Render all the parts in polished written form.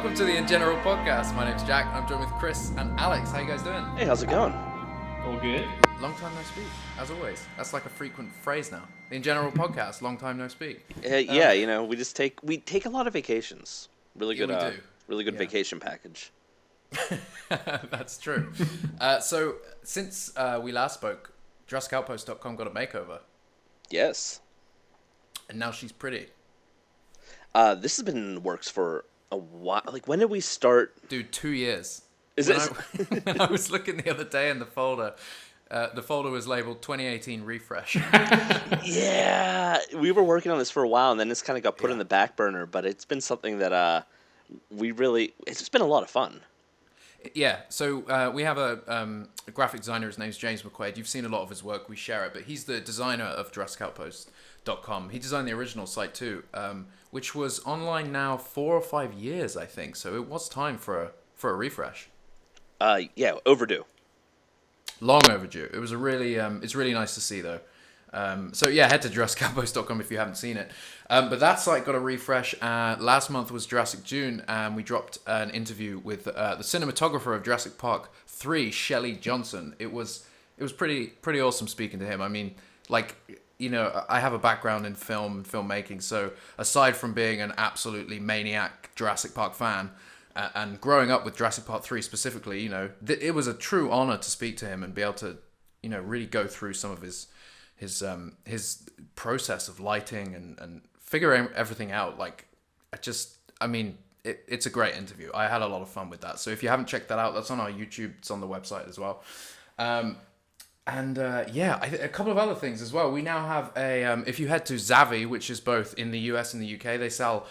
welcome to the InGeneral podcast. My name's Jack, and I'm joined with Chris and Alex. How you guys doing? Hey, how's it going? All good. Long time no speak, as always. That's like a frequent phrase now. The InGeneral podcast, long time no speak. Yeah, we take a lot of vacations. Really good, we do. really good Yeah. vacation package. That's true. So since we last spoke, JurassicOutpost.com got a makeover, Yes. and now she's pretty. This has been in the works for a while. Like, when did we start? Dude, 2 years. Is When it? I was looking the other day in the folder. The folder was labeled 2018 refresh. Yeah, we were working on this for a while, and then this kind of got put Yeah. in the back burner. But it's been something that it's just been a lot of fun. Yeah, so we have a graphic designer. His name's James McQuaid. You've seen a lot of his work. We share it, but he's the designer of JurassicOutpost.com. He designed the original site too, which was online now 4 or 5 years, I think. So it was time for a refresh. Yeah, overdue. Long overdue. It was a really it's really nice to see though. So yeah, head to JurassicOutpost.com if you haven't seen it. But that site got a refresh. Last month was Jurassic June, and we dropped an interview with the cinematographer of Jurassic Park 3, Shelley Johnson. It was pretty awesome speaking to him. I mean, like, you know, I have a background in filmmaking, so aside from being an absolutely maniac Jurassic Park fan, and growing up with Jurassic Park 3 specifically, you know, it was a true honor to speak to him and be able to, you know, really go through some of his process of lighting and figure everything out. Like, it's a great interview. I had a lot of fun with that. So if you haven't checked that out, that's on our YouTube. It's on the website as well. A couple of other things as well. We now have if you head to Zavvi, which is both in the US and the UK, they sell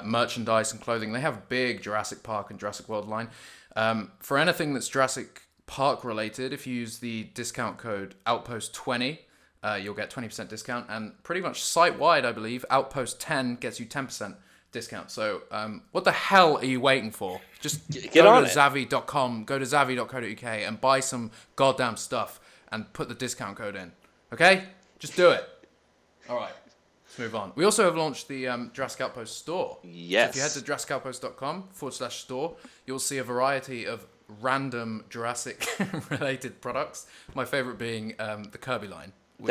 merchandise and clothing. They have a big Jurassic Park and Jurassic World line. For anything that's Jurassic Park related, if you use the discount code Outpost20, you'll get 20% discount. And pretty much site-wide, I believe, Outpost 10 gets you 10% discount. So what the hell are you waiting for? Just Get go on to it. Zavvi.com, go to Zavvi.co.uk and buy some goddamn stuff and put the discount code in. Okay? Just do it. All right. Let's move on. We also have launched the Jurassic Outpost store. Yes. So if you head to JurassicOutpost.com/store, you'll see a variety of random Jurassic related products. My favorite being the Kirby line, which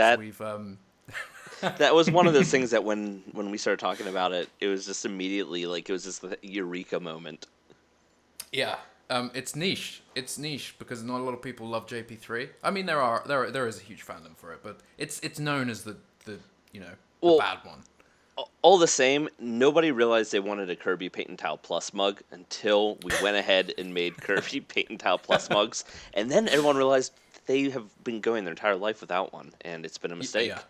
That was one of those things that when we started talking about it, it was just immediately like it was just the eureka moment. Yeah. It's niche. It's niche because not a lot of people love JP3. I mean, there is a huge fandom for it, but it's known as the bad one. All the same, nobody realized they wanted a Kirby Paint and Towel Plus mug until we went ahead and made Kirby Paint and Towel Plus mugs, and then everyone realized they have been going their entire life without one, and it's been a mistake. Yeah.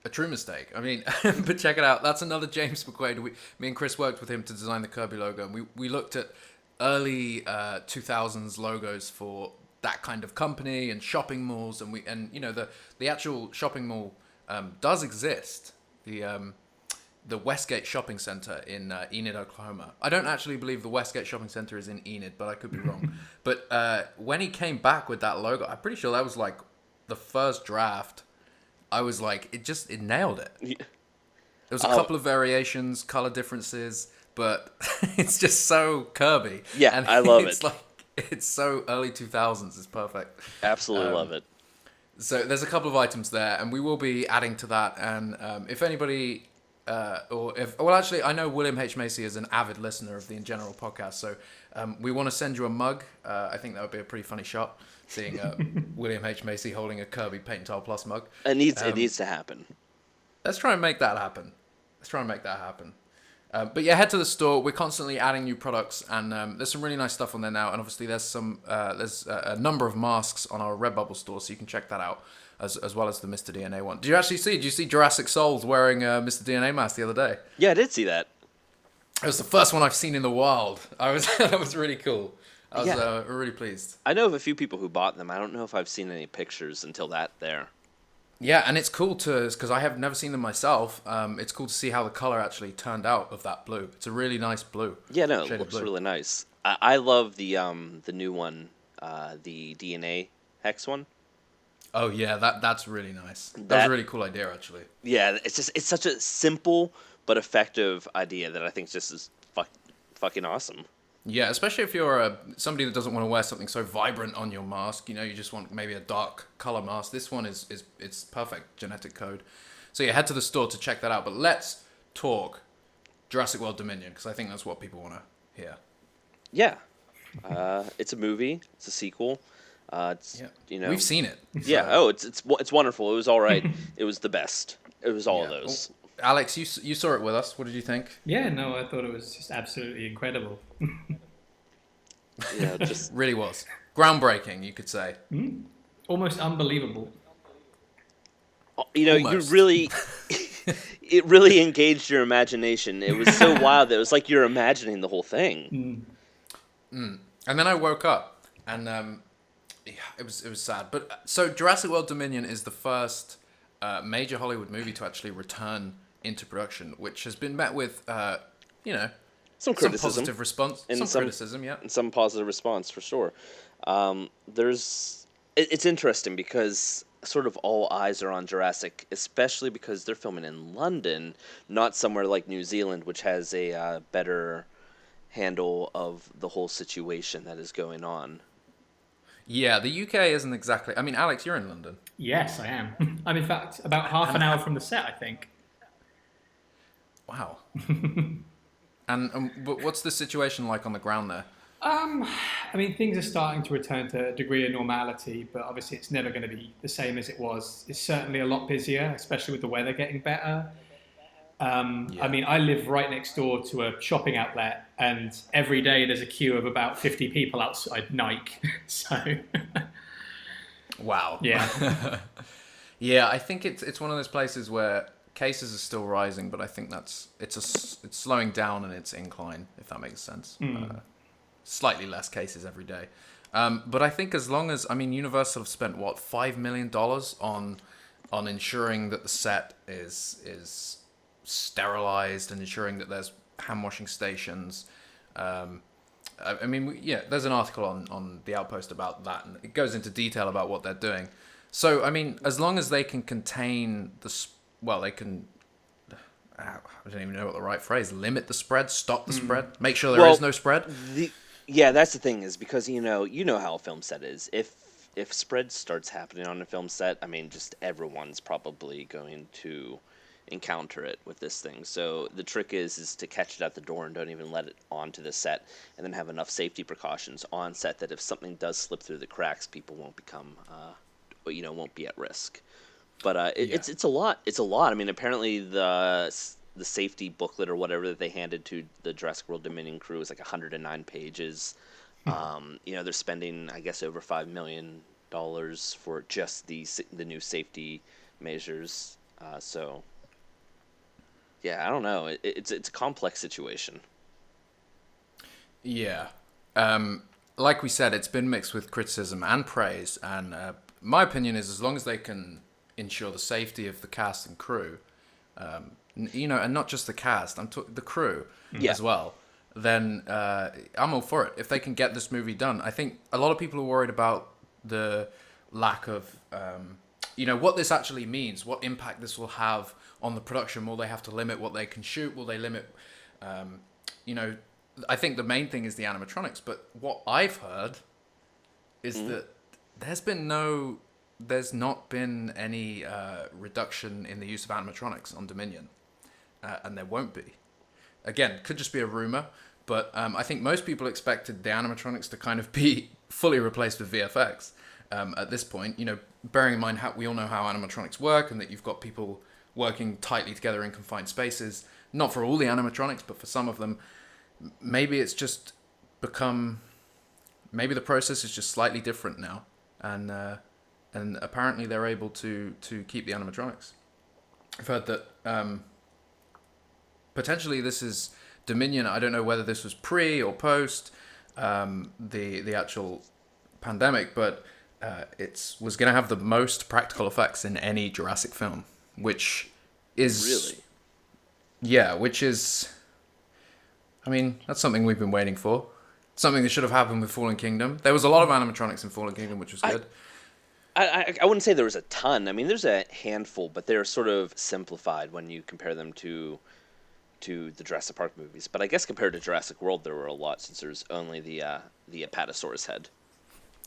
A true mistake. I mean, but check it out. That's another James McQuaid. Me and Chris worked with him to design the Kirby logo, and we looked at early 2000s logos for that kind of company and shopping malls, and the actual shopping mall does exist. The Westgate Shopping Center in Enid, Oklahoma. I don't actually believe the Westgate Shopping Center is in Enid, but I could be wrong. But when he came back with that logo, I'm pretty sure that was like the first draft. I was like, it nailed it. Yeah. There was a couple of variations, color differences, but it's just so Kirby. Yeah, and I love it's it. Like, it's so early 2000s. It's perfect. Absolutely love it. So there's a couple of items there, and we will be adding to that. And if anybody, I know William H. Macy is an avid listener of the InGeneral podcast, so we want to send you a mug. I think that would be a pretty funny shot, seeing William H. Macy holding a Kirby Paint and Towel Plus mug. It needs to happen. Let's try and make that happen. But yeah, head to the store. We're constantly adding new products, and there's some really nice stuff on there now. And obviously, there's a number of masks on our Redbubble store, so you can check that out, as well as the Mr. DNA one. Did you see Jurassic Souls wearing a Mr. DNA mask the other day? Yeah, I did see that. It was the first one I've seen in the wild. That was really cool. I was really pleased. I know of a few people who bought them. I don't know if I've seen any pictures until that there. Yeah, and it's cool because I have never seen them myself. It's cool to see how the color actually turned out of that blue. It's a really nice blue. Yeah, no, it looks really nice. I love the new one, the DNA hex one. Oh yeah, that's really nice. That was a really cool idea, actually. Yeah, it's such a simple but effective idea that I think just is fucking awesome. Yeah, especially if you're somebody that doesn't want to wear something so vibrant on your mask. You know, you just want maybe a dark color mask. This one is it's perfect genetic code. So yeah, head to the store to check that out. But let's talk Jurassic World Dominion, because I think that's what people want to hear. Yeah. It's a movie. It's a sequel. We've seen it. Yeah. So. Oh, it's wonderful. It was all right. It was the best. It was all of those. Well, Alex, you saw it with us. What did you think? Yeah, no, I thought it was just absolutely incredible. Yeah, just really was groundbreaking, you could say. Almost unbelievable. You really, it really engaged your imagination. It was so wild that it was like you're imagining the whole thing. And then I woke up, and it was sad. But so Jurassic World Dominion is the first major Hollywood movie to actually return into production, which has been met with Some criticism, some positive response, and some criticism, yeah, and some positive response for sure. It's interesting because sort of all eyes are on Jurassic, especially because they're filming in London, not somewhere like New Zealand, which has a better handle of the whole situation that is going on. Yeah, the UK isn't exactly. I mean, Alex, you're in London. Yes, I am. I'm in fact about half an hour from the set, I think. Wow. But what's the situation like on the ground there? I mean, things are starting to return to a degree of normality, but obviously it's never going to be the same as it was. It's certainly a lot busier, especially with the weather getting better. I mean, I live right next door to a shopping outlet, and every day there's a queue of about 50 people outside Nike. So, wow. Yeah. Yeah, I think it's one of those places where cases are still rising, but I think it's slowing down in its incline, if that makes sense. Slightly less cases every day. But I think as long as, I mean, Universal have spent, what, $5 million on ensuring that the set is sterilized and ensuring that there's hand washing stations. I mean, yeah, there's an article on the Outpost about that, and it goes into detail about what they're doing. So, I mean, as long as they can contain they can, I don't even know what the right phrase, limit the spread, stop the spread, make sure there is no spread. Yeah, that's the thing, is because you know how a film set is. If spread starts happening on a film set, I mean, just everyone's probably going to encounter it with this thing. So the trick is to catch it at the door and don't even let it onto the set, and then have enough safety precautions on set that if something does slip through the cracks, people won't become, won't be at risk. But it's a lot. It's a lot. I mean, apparently the safety booklet or whatever that they handed to the Jurassic World Dominion crew is like 109 pages. They're spending, I guess, over $5 million for just the new safety measures. So, yeah, I don't know. It's a complex situation. Yeah. Like we said, it's been mixed with criticism and praise. And my opinion is, as long as they can ensure the safety of the cast and crew, and not just the cast, the crew as well, then I'm all for it. If they can get this movie done, I think a lot of people are worried about the lack of, what this actually means, what impact this will have on the production. Will they have to limit what they can shoot? Will they limit, I think the main thing is the animatronics. But what I've heard is that there's not been any reduction in the use of animatronics on Dominion. And there won't be. Again, could just be a rumor, but I think most people expected the animatronics to kind of be fully replaced with VFX at this point. Bearing in mind we all know how animatronics work, and that you've got people working tightly together in confined spaces. Not for all the animatronics, but for some of them. Maybe it's just maybe the process is just slightly different now, and apparently they're able to keep the animatronics. I've heard that. Potentially this is Dominion. I don't know whether this was pre or post the actual pandemic, but it was going to have the most practical effects in any Jurassic film, which is really, I mean, that's something we've been waiting for. Something that should have happened with Fallen Kingdom. There was a lot of animatronics in Fallen Kingdom, which was good. I wouldn't say there was a ton. I mean, there's a handful, but they're sort of simplified when you compare them to to the Jurassic Park movies. But I guess compared to Jurassic World, there were a lot, since there's only the Apatosaurus head.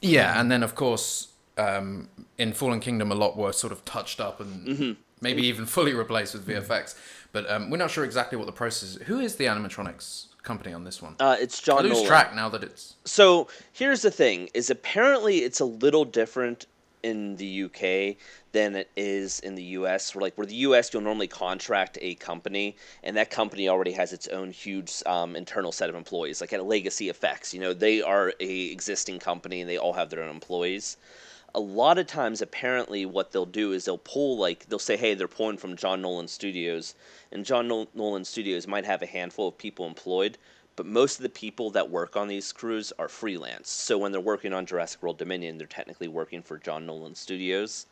Yeah, and then of course, in Fallen Kingdom, a lot were sort of touched up and maybe even fully replaced with VFX. But we're not sure exactly what the process is. Who is the animatronics company on this one? It's John I lose Nolan. track now that it's... So here's the thing: is apparently it's a little different in the UK than it is in the US. Where the US, you'll normally contract a company, and that company already has its own huge internal set of employees. Like at Legacy Effects, they are a existing company and they all have their own employees. A lot of times, apparently, what they'll do is they'll say, hey, they're pulling from John Nolan Studios, and John Nolan Studios might have a handful of people employed, but most of the people that work on these crews are freelance. So when they're working on Jurassic World Dominion, they're technically working for John Nolan Studios,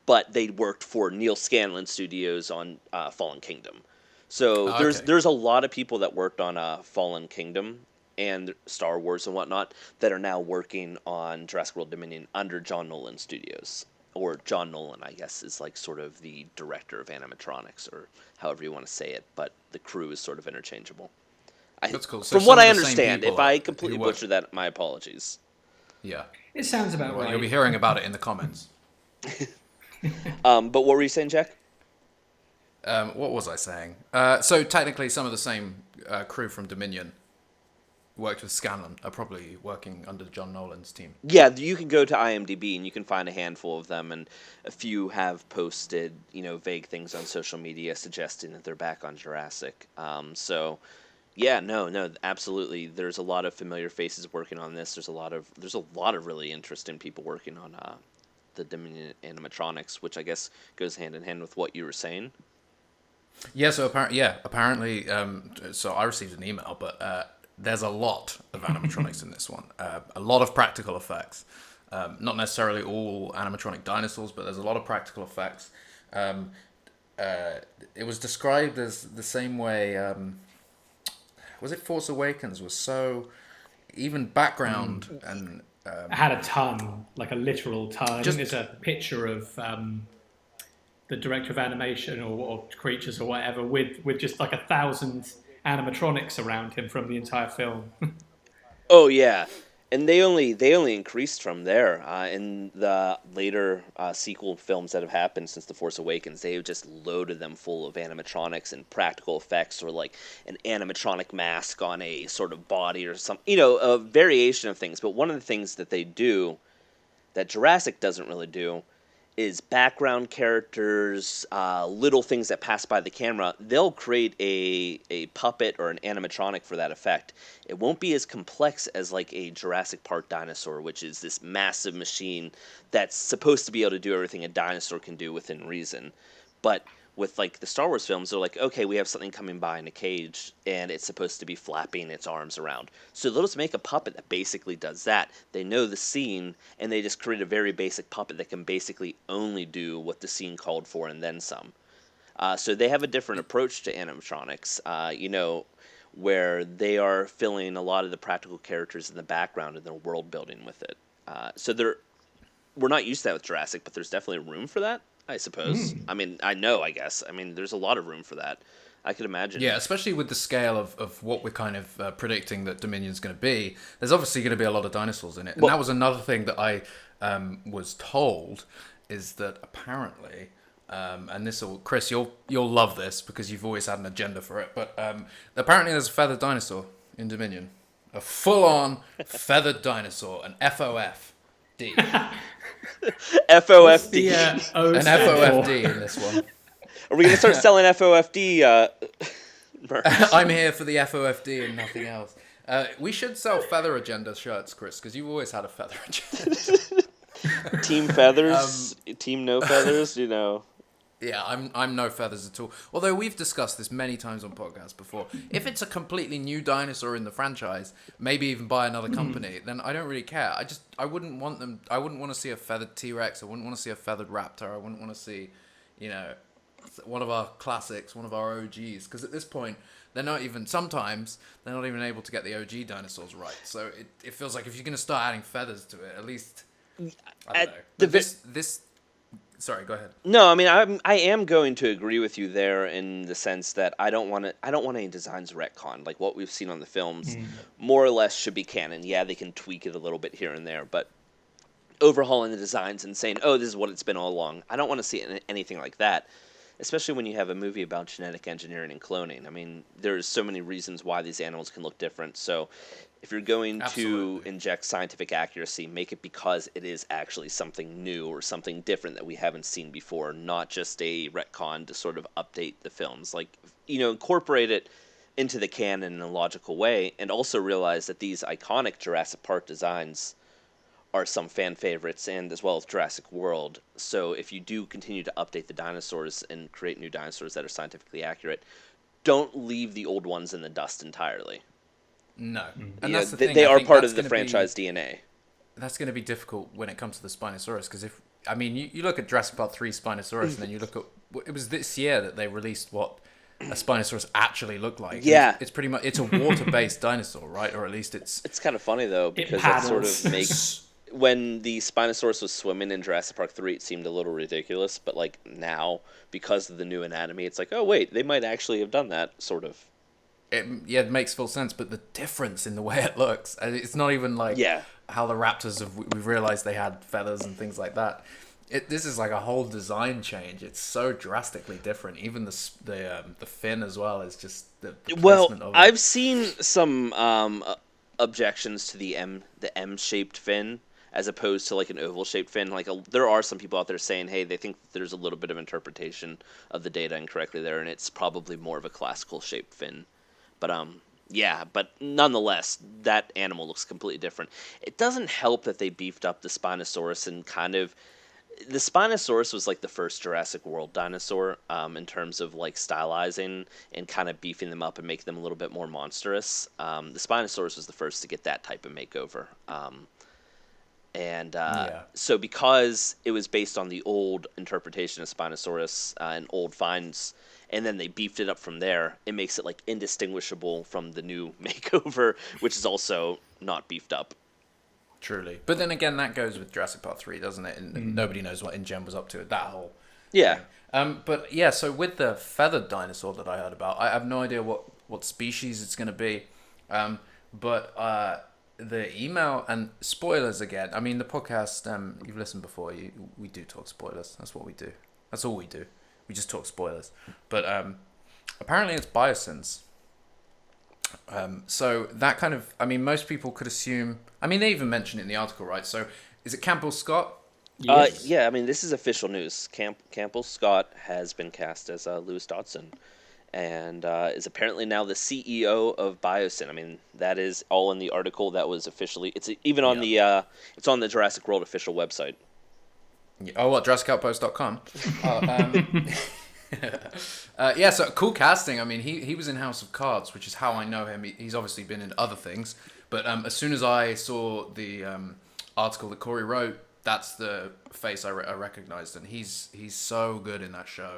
but they worked for Neil Scanlon Studios on Fallen Kingdom. So there's a lot of people that worked on Fallen Kingdom and Star Wars and whatnot that are now working on Jurassic World Dominion under John Nolan Studios. Or John Nolan, I guess, is like sort of the director of animatronics, or however you want to say it, but the crew is sort of interchangeable. That's cool. So from what I understand, if I completely butchered that, my apologies. Yeah. It sounds about right. You'll be hearing about it in the comments. But what were you saying, Jack? What was I saying? So technically, some of the same crew from Dominion worked with Scanlon are probably working under John Nolan's team. Yeah, you can go to IMDb and you can find a handful of them, and a few have posted, vague things on social media suggesting that they're back on Jurassic. Yeah, no, absolutely. There's a lot of familiar faces working on this. There's a lot of really interesting people working on the Dominion animatronics, which I guess goes hand in hand with what you were saying. Yeah, so apparently, so I received an email, but there's a lot of animatronics in this one. A lot of practical effects. Not necessarily all animatronic dinosaurs, but there's a lot of practical effects. It was described as the same way... was it Force Awakens was so... Even background and... it had a ton, like a literal ton. There's a picture of the director of animation or creatures or whatever with just like 1,000 animatronics around him from the entire film. Oh yeah, and they only increased from there in the later sequel films that have happened since The Force Awakens. They've just loaded them full of animatronics and practical effects, or like an animatronic mask on a sort of body or something, a variation of things. But one of the things that they do that Jurassic doesn't really do is background characters, little things that pass by the camera. They'll create a puppet or an animatronic for that effect. It won't be as complex as like a Jurassic Park dinosaur, which is this massive machine that's supposed to be able to do everything a dinosaur can do within reason. But with like the Star Wars films, they're like, okay, we have something coming by in a cage, and it's supposed to be flapping its arms around. So they'll just make a puppet that basically does that. They know the scene, and they just create a very basic puppet that can basically only do what the scene called for and then some. So they have a different approach to animatronics, where they are filling a lot of the practical characters in the background and their world building with it. We're not used to that with Jurassic, but there's definitely room for that, I suppose. I mean, I guess. I mean, there's a lot of room for that. I could imagine. Yeah, especially with the scale of what we're kind of predicting that Dominion's going to be. There's obviously going to be a lot of dinosaurs in it. And that was another thing that I was told, is that apparently, and this will, Chris, you'll love this because you've always had an agenda for it, but apparently there's a feathered dinosaur in Dominion. A full-on feathered dinosaur, an FOFD. FOFD. An FOFD in this one. Are we going to start selling FOFD merch? I'm here for the FOFD and nothing else. We should sell Feather Agenda shirts, Chris, because you've always had a Feather Agenda. Team Feathers, Team No Feathers, Yeah, I'm no feathers at all. Although we've discussed this many times on podcasts before. If it's a completely new dinosaur in the franchise, maybe even by another company, then I don't really care. I wouldn't want them. I wouldn't want to see a feathered T-Rex. I wouldn't want to see a feathered raptor. I wouldn't want to see, one of our classics, one of our OGs. Because at this point, sometimes they're not even able to get the OG dinosaurs right. So it feels like if you're going to start adding feathers to it, at least I don't know. Sorry, go ahead. No, I mean I am going to agree with you there in the sense that I don't want any designs retconned. Like what we've seen on the films, more or less should be canon. Yeah, they can tweak it a little bit here and there, but overhauling the designs and saying, "Oh, this is what it's been all along." I don't want to see anything like that, especially when you have a movie about genetic engineering and cloning. I mean, there's so many reasons why these animals can look different. So, if you're going to inject scientific accuracy, make it because it is actually something new or something different that we haven't seen before, not just a retcon to sort of update the films. Like, incorporate it into the canon in a logical way, and also realize that these iconic Jurassic Park designs are some fan favorites, and as well as Jurassic World. So if you do continue to update the dinosaurs and create new dinosaurs that are scientifically accurate, don't leave the old ones in the dust entirely. No. And that's the they, thing. they I are think part that's of the gonna franchise DNA. That's going to be difficult when it comes to the Spinosaurus, because you look at Jurassic Park 3 Spinosaurus, and then you look at, it was this year that they released what a Spinosaurus actually looked like. Yeah. It's pretty much, it's a water-based dinosaur, right? Or at least it's... It's kind of funny, though, because that sort of makes... When the Spinosaurus was swimming in Jurassic Park 3, it seemed a little ridiculous, but like now, because of the new anatomy, it's like, oh wait, they might actually have done that, sort of. It makes full sense, but the difference in the way it looks, and it's not even like how the raptors we've realized they had feathers and things like that. This is like a whole design change. It's so drastically different. Even the fin as well is just the placement of it. I've seen some objections to the M-shaped fin, as opposed to like an oval-shaped fin. Like there are some people out there saying, hey, they think there's a little bit of interpretation of the data incorrectly there, and it's probably more of a classical shaped fin. But but nonetheless, that animal looks completely different. It doesn't help that they beefed up the Spinosaurus and kind of... The Spinosaurus was like the first Jurassic World dinosaur in terms of like stylizing and kind of beefing them up and making them a little bit more monstrous. The Spinosaurus was the first to get that type of makeover. So because it was based on the old interpretation of Spinosaurus and old finds, and then they beefed it up from there, it makes it like indistinguishable from the new makeover, which is also not beefed up. Truly. But then again, that goes with Jurassic Park 3, doesn't it? And nobody knows what InGen was up to at that whole thing. But yeah, so with the feathered dinosaur that I heard about, I have no idea what species it's going to be. But the email, and spoilers again, I mean, the podcast, you've listened before, we do talk spoilers. That's what we do. That's all we do. We just talk spoilers. But apparently it's biosins. So that kind of, I mean, most people could assume, I mean, they even mentioned it in the article, right? So is it Campbell Scott? Yes. Yeah, I mean, this is official news. Campbell Scott has been cast as Lewis Dodgson, and is apparently now the CEO of Biosyn. I mean, that is all in the article that was officially, it's even on it's on the Jurassic World official website. Oh, what, JurassicOutpost.com? So cool casting. I mean, he was in House of Cards, which is how I know him. He's obviously been in other things, but as soon as I saw the article that Corey wrote, that's the face I recognized, and he's so good in that show.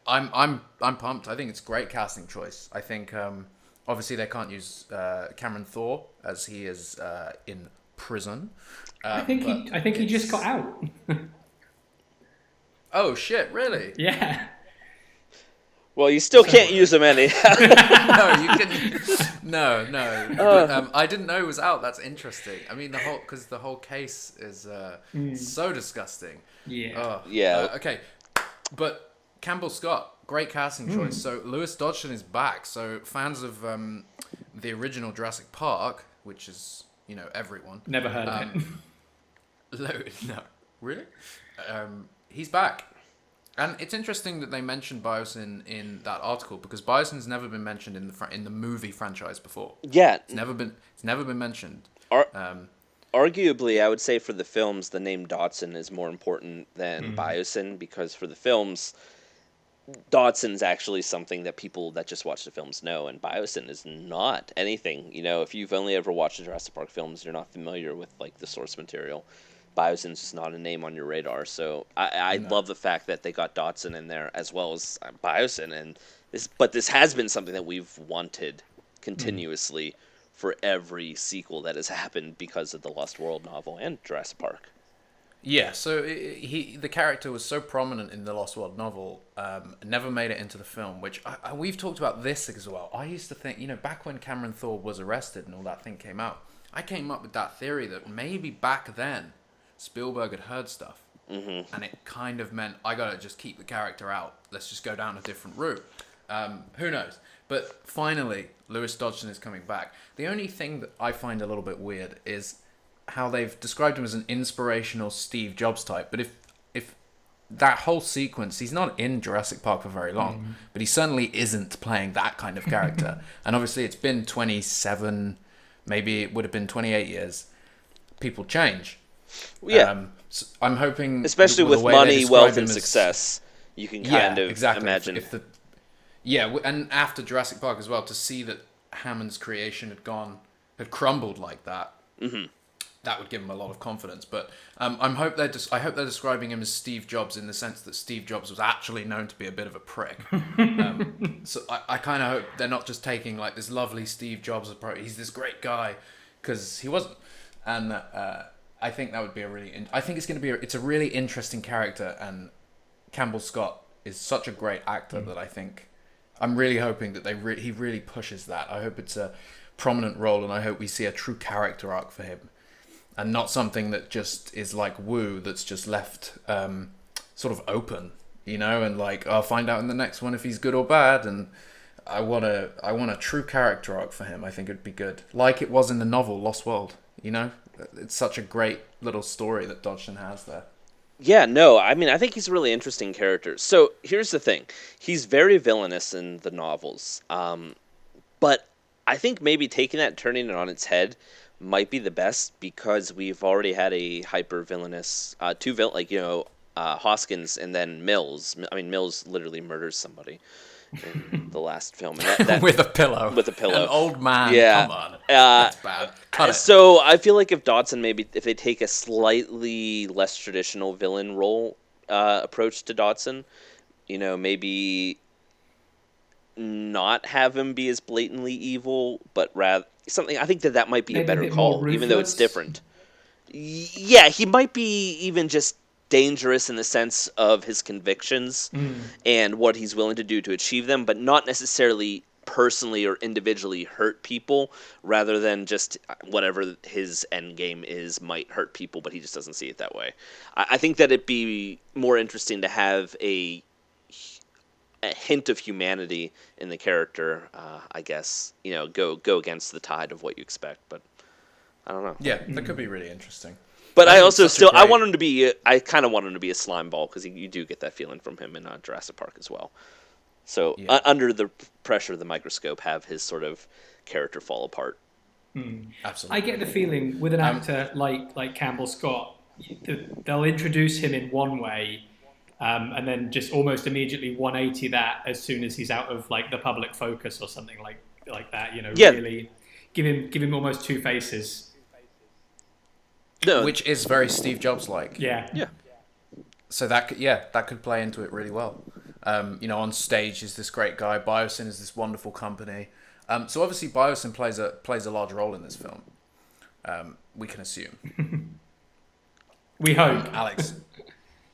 I'm pumped. I think it's a great casting choice. I think obviously they can't use Cameron Thor as he is in prison. I think he just got out. Oh shit! Really? Yeah. Well, you still can't use them anyhow. No, you can. No. But, I didn't know it was out. That's interesting. I mean, the whole case is so disgusing. Yeah. Okay, but Campbell Scott, great casting choice. So Lewis Dodgson is back. So fans of the original Jurassic Park, which is everyone. Never heard of it. No, really? He's back. And it's interesting that they mentioned Biosyn in that article, because Biosyn's never been mentioned in the movie franchise before. Yeah. It's never been mentioned. Arguably, I would say for the films, the name Dodgson is more important than Biosyn, because for the films, Dodson's actually something that people that just watch the films know, and Biosyn is not anything. If you've only ever watched the Jurassic Park films, you're not familiar with like the source material. Biosyn's just not a name on your radar, so I love the fact that they got Dodgson in there as well as Biosyn, and this has been something that we've wanted continuously for every sequel that has happened because of the Lost World novel and Jurassic Park. Yeah, so the character was so prominent in the Lost World novel, never made it into the film, which we've talked about this as well. I used to think, back when Cameron Thor was arrested and all that thing came out, I came up with that theory that maybe back then Spielberg had heard stuff, and it kind of meant, I gotta just keep the character out. Let's just go down a different route. Who knows? But finally, Lewis Dodgson is coming back. The only thing that I find a little bit weird is how they've described him as an inspirational Steve Jobs type. But if that whole sequence, he's not in Jurassic Park for very long, but he certainly isn't playing that kind of character. And obviously it's been 27, maybe it would have been 28 years. People change. Yeah. So I'm hoping... Especially with money, wealth, and success, you can kind of imagine... And after Jurassic Park as well, to see that Hammond's creation had crumbled like that, that would give him a lot of confidence. But I hope they're describing him as Steve Jobs in the sense that Steve Jobs was actually known to be a bit of a prick. So I kind of hope they're not just taking like this lovely Steve Jobs approach. He's this great guy, because he wasn't. And I think that would be I think it's going to be it's a really interesting character, and Campbell Scott is such a great actor that I think I'm really hoping that he really pushes that. I hope it's a prominent role, and I hope we see a true character arc for him. And not something that just is like Woo, that's just left sort of open, and like I'll find out in the next one if he's good or bad. And I want a true character arc for him. I think it'd be good, like it was in the novel Lost World. It's such a great little story that Dodgson has there. Yeah, no, I mean, I think he's a really interesting character. So here's the thing: he's very villainous in the novels, but I think maybe taking that, turning it on its head, might be the best, because we've already had a hyper villainous Hoskins and then Mills. I mean, Mills literally murders somebody in the last film, and that with a pillow. An old man. Yeah, come on, that's bad. Cut it. So I feel like if Dodgson, maybe if they take a slightly less traditional villain role approach to Dodgson, maybe not have him be as blatantly evil, but rather something. I think that might be a better call, even though it's different. Yeah, he might be even just dangerous in the sense of his convictions and what he's willing to do to achieve them, but not necessarily personally or individually hurt people, rather than just whatever his end game is might hurt people, but he just doesn't see it that way. I think that it'd be more interesting to have a hint of humanity in the character, I guess, go against the tide of what you expect, but I don't know. Yeah, that could be really interesting. But I also I want him to be, I kind of want him to be a slime ball, because you do get that feeling from him in Jurassic Park as well. So under the pressure of the microscope, have his sort of character fall apart. Absolutely. I get the feeling with an actor like Campbell Scott, they'll introduce him in one way, and then just almost immediately 180 that as soon as he's out of like the public focus or something like that. Really give him almost two faces. No. Which is very Steve Jobs like. Yeah. So that could play into it really well. On stage is this great guy. Biosyn is this wonderful company. So obviously Biosyn plays a large role in this film. We can assume. We hope, Alex.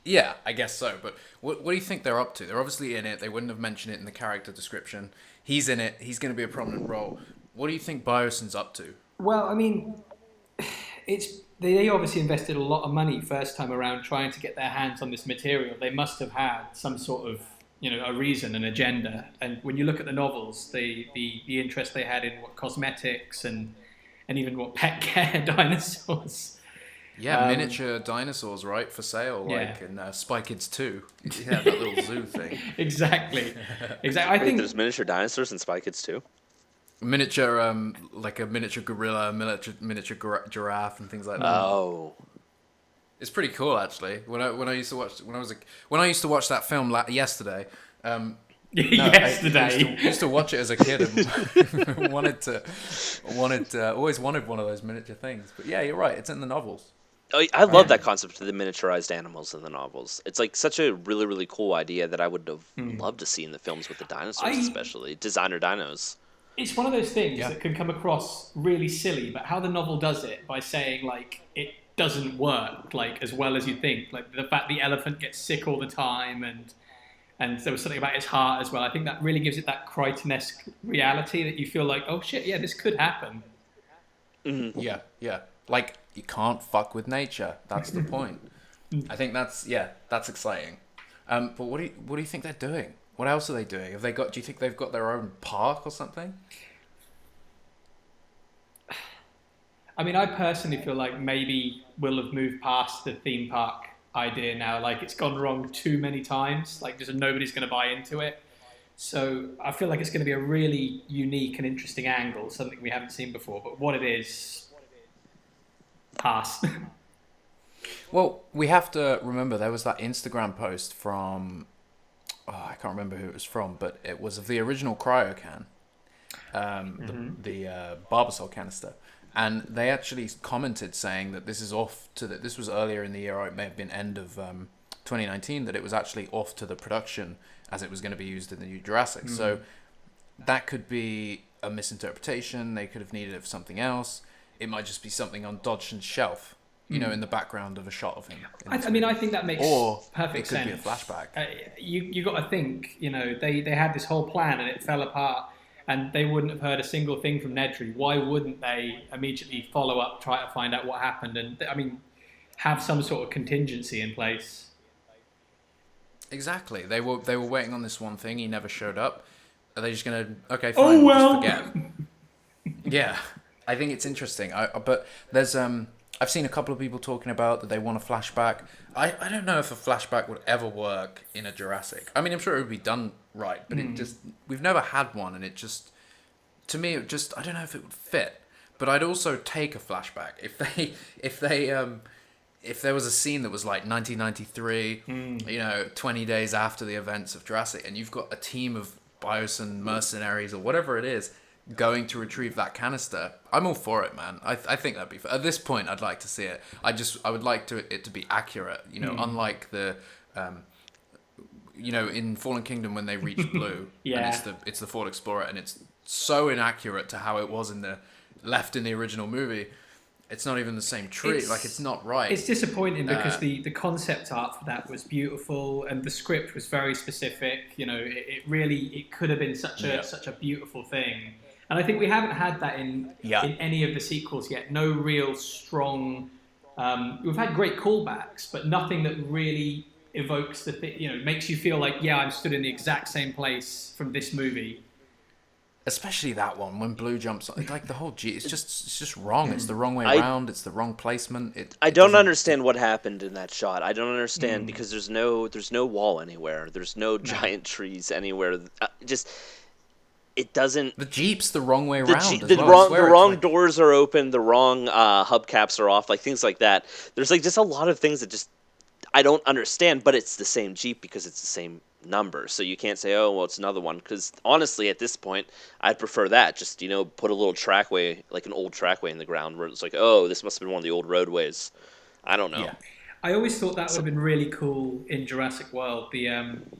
Yeah, I guess so. But what do you think they're up to? They're obviously in it. They wouldn't have mentioned it in the character description. He's in it. He's going to be a prominent role. What do you think Biosyn's up to? Well, I mean, they obviously invested a lot of money first time around trying to get their hands on this material. They must have had some sort of, a reason, an agenda. And when you look at the novels, the interest they had in what cosmetics and even what pet care dinosaurs. Yeah, miniature dinosaurs, right, for sale, like in Spy Kids 2. Yeah, that little zoo thing. Exactly. I think there's miniature dinosaurs in Spy Kids 2. Miniature, like a miniature gorilla, miniature giraffe, and things like that. Oh, it's pretty cool, actually. When I used to watch that film yesterday. Yesterday. I used to watch it as a kid and always wanted one of those miniature things. But yeah, you're right. It's in the novels. I love that concept of the miniaturized animals in the novels. It's like such a really, really cool idea that I would have loved to see in the films with the dinosaurs, especially designer dinos. It's one of those things that can come across really silly, but how the novel does it by saying like it doesn't work like as well as you think. Like the fact the elephant gets sick all the time, and there was something about his heart as well. I think that really gives it that Crichton-esque reality that you feel like, oh shit, yeah, this could happen. Mm-hmm. Yeah. Like, you can't fuck with nature. That's the point. I think that's exciting. But what do you think they're doing? What else are they doing? Do you think they've got their own park or something? I mean, I personally feel like maybe we'll have moved past the theme park idea now. Like, it's gone wrong too many times. Like, just nobody's going to buy into it. So I feel like it's going to be a really unique and interesting angle, something we haven't seen before. But what it is, pass. Well, we have to remember there was that Instagram post from, I can't remember who it was from, but it was of the original cryocan, the Barbasol canister. And they actually commented saying that this was earlier in the year, or it may have been end of 2019, that it was actually off to the production as it was going to be used in the new Jurassic. So that could be a misinterpretation. They could have needed it for something else. It might just be something on Dodgson's shelf, in the background of a shot of him. I think that makes perfect sense. Or it could be a flashback. You got to think, they had this whole plan and it fell apart. And they wouldn't have heard a single thing from Nedry. Why wouldn't they immediately follow up, try to find out what happened, and have some sort of contingency in place? Exactly. They were waiting on this one thing. He never showed up. Are they just gonna fine? Oh well. Just forget. Yeah, I think it's interesting. But there's I've seen a couple of people talking about that they want a flashback. I don't know if a flashback would ever work in a Jurassic. I mean, I'm sure it would be done right, but we've never had one, and to me, I don't know if it would fit. But I'd also take a flashback if there was a scene that was like 1993, 20 days after the events of Jurassic, and you've got a team of Biosyn mercenaries or whatever it is going to retrieve that canister. I'm all for it, man. I think that'd be fun. At this point, I'd like to see it. I would like it to be accurate. Unlike the in Fallen Kingdom when they reach Blue, yeah, and it's the Ford Explorer, and it's so inaccurate to how it was in the original movie. It's not even the same tree. It's not right. It's disappointing because the concept art for that was beautiful and the script was very specific. It could have been such a beautiful thing. And I think we haven't had that in any of the sequels yet. No real strong. We've had great callbacks, but nothing that really evokes makes you feel like, I'm stood in the exact same place from this movie. Especially that one when Blue jumps on, like the whole it's just wrong. It's the wrong way around. It's the wrong placement. I don't understand what happened in that shot. I don't understand because there's no wall anywhere. There's no giant trees anywhere. It doesn't. The Jeep's the wrong way around. The wrong doors are open. The wrong hubcaps are off. Like things like that. There's just a lot of things that just I don't understand. But it's the same Jeep because it's the same number, so you can't say, oh well, it's another one, because honestly at this point I'd prefer that just put a little trackway, like an old trackway in the ground where it's like, oh, this must have been one of the old roadways. I don't know. I always thought that would have been really cool in Jurassic World, the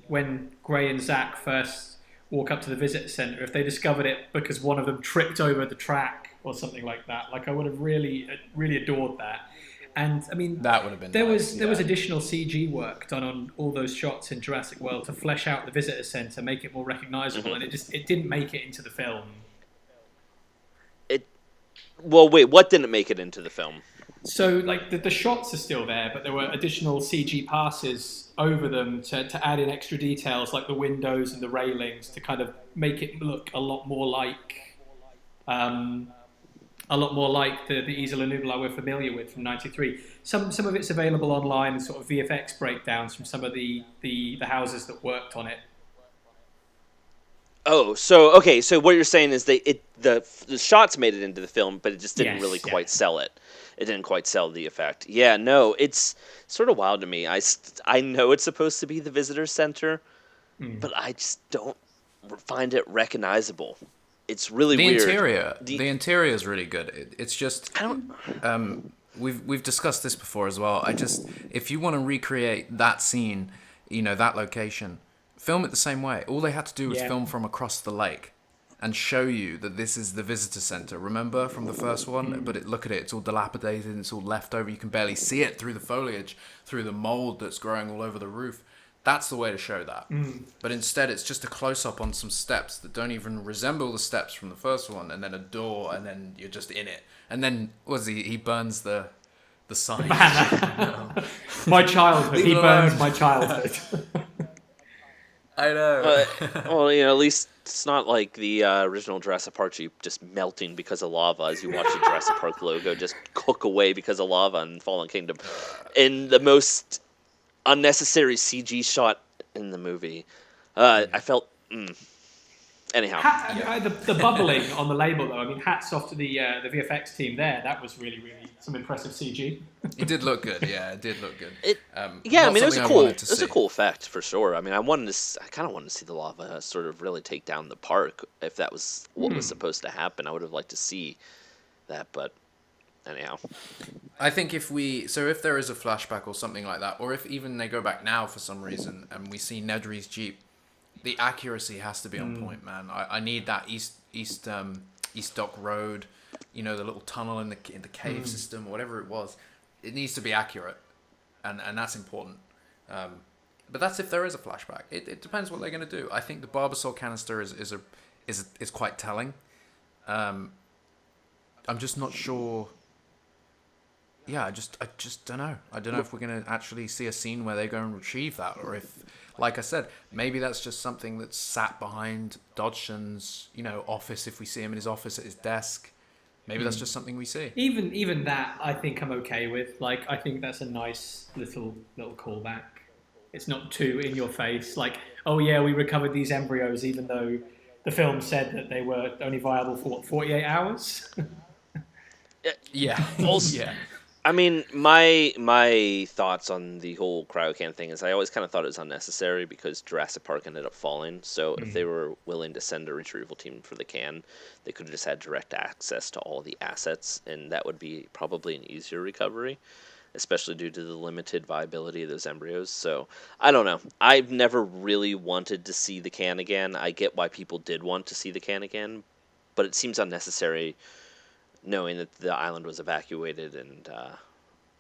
when Gray and Zach first walk up to the visitor center, if they discovered it because one of them tripped over the track or something like that. Like, I would have really adored that. And I mean, that would have been there was additional CG work done on all those shots in Jurassic World to flesh out the visitor center, make it more recognizable, and it didn't make it into the film. Well, wait, what didn't make it into the film? So, like, the shots are still there, but there were additional CG passes over them to add in extra details, like the windows and the railings, to kind of make it look a lot more like the Isla Nublar we're familiar with from '93. Some of it's available online, sort of VFX breakdowns from some of the houses that worked on it. Oh, so what you're saying is the shots made it into the film, but it just didn't really quite sell it. It didn't quite sell the effect. Yeah, no, it's sort of wild to me. I know it's supposed to be the visitor center, but I just don't find it recognizable. It's really weird. The interior is really good. It's just we've discussed this before as well. If you want to recreate that scene, that location, film it the same way. All they had to do was film from across the lake. and show you that this is the visitor center. Remember from the first one? But look at it. It's all dilapidated and it's all left over. You can barely see it through the foliage, through the mold that's growing all over the roof. That's the way to show that. But instead, it's just a close-up on some steps that don't even resemble the steps from the first one, and then a door, and then you're just in it. And then, he burns the sign. My childhood. He burns my childhood. I know. Well, at least it's not like the original Jurassic Park Jeep just melting because of lava as you watch the Jurassic Park logo just cook away because of lava in Fallen Kingdom. In the most unnecessary CG shot in the movie. I felt... Anyhow. The bubbling on the label, though, I mean, hats off to the VFX team there. That was really, really some impressive CG. It did look good, yeah. It did look good. It was a cool effect, for sure. I mean, I kind of wanted to see the lava sort of really take down the park. If that was what was supposed to happen, I would have liked to see that, but... Anyhow, I think if there is a flashback or something like that, or if even they go back now for some reason and we see Nedry's Jeep, the accuracy has to be on point, man. I need that East Dock Road, the little tunnel in the cave system, whatever it was. It needs to be accurate, and that's important. But that's if there is a flashback. It depends what they're going to do. I think the Barbasol canister is quite telling. I'm just not sure. Yeah, I just don't know. I don't know if we're going to actually see a scene where they go and retrieve that, or if, like I said, maybe that's just something that's sat behind Dodgson's, office. If we see him in his office at his desk, maybe that's just something we see. Even that, I think I'm okay with. Like, I think that's a nice little callback. It's not too in your face. Like, oh yeah, we recovered these embryos, even though the film said that they were only viable for 48 hours. Yeah. Yeah. I mean, my thoughts on the whole cryocan thing is I always kind of thought it was unnecessary because Jurassic Park ended up falling. So if they were willing to send a retrieval team for the can, they could have just had direct access to all the assets, and that would be probably an easier recovery, especially due to the limited viability of those embryos. So I don't know. I've never really wanted to see the can again. I get why people did want to see the can again, but it seems unnecessary knowing that the island was evacuated, and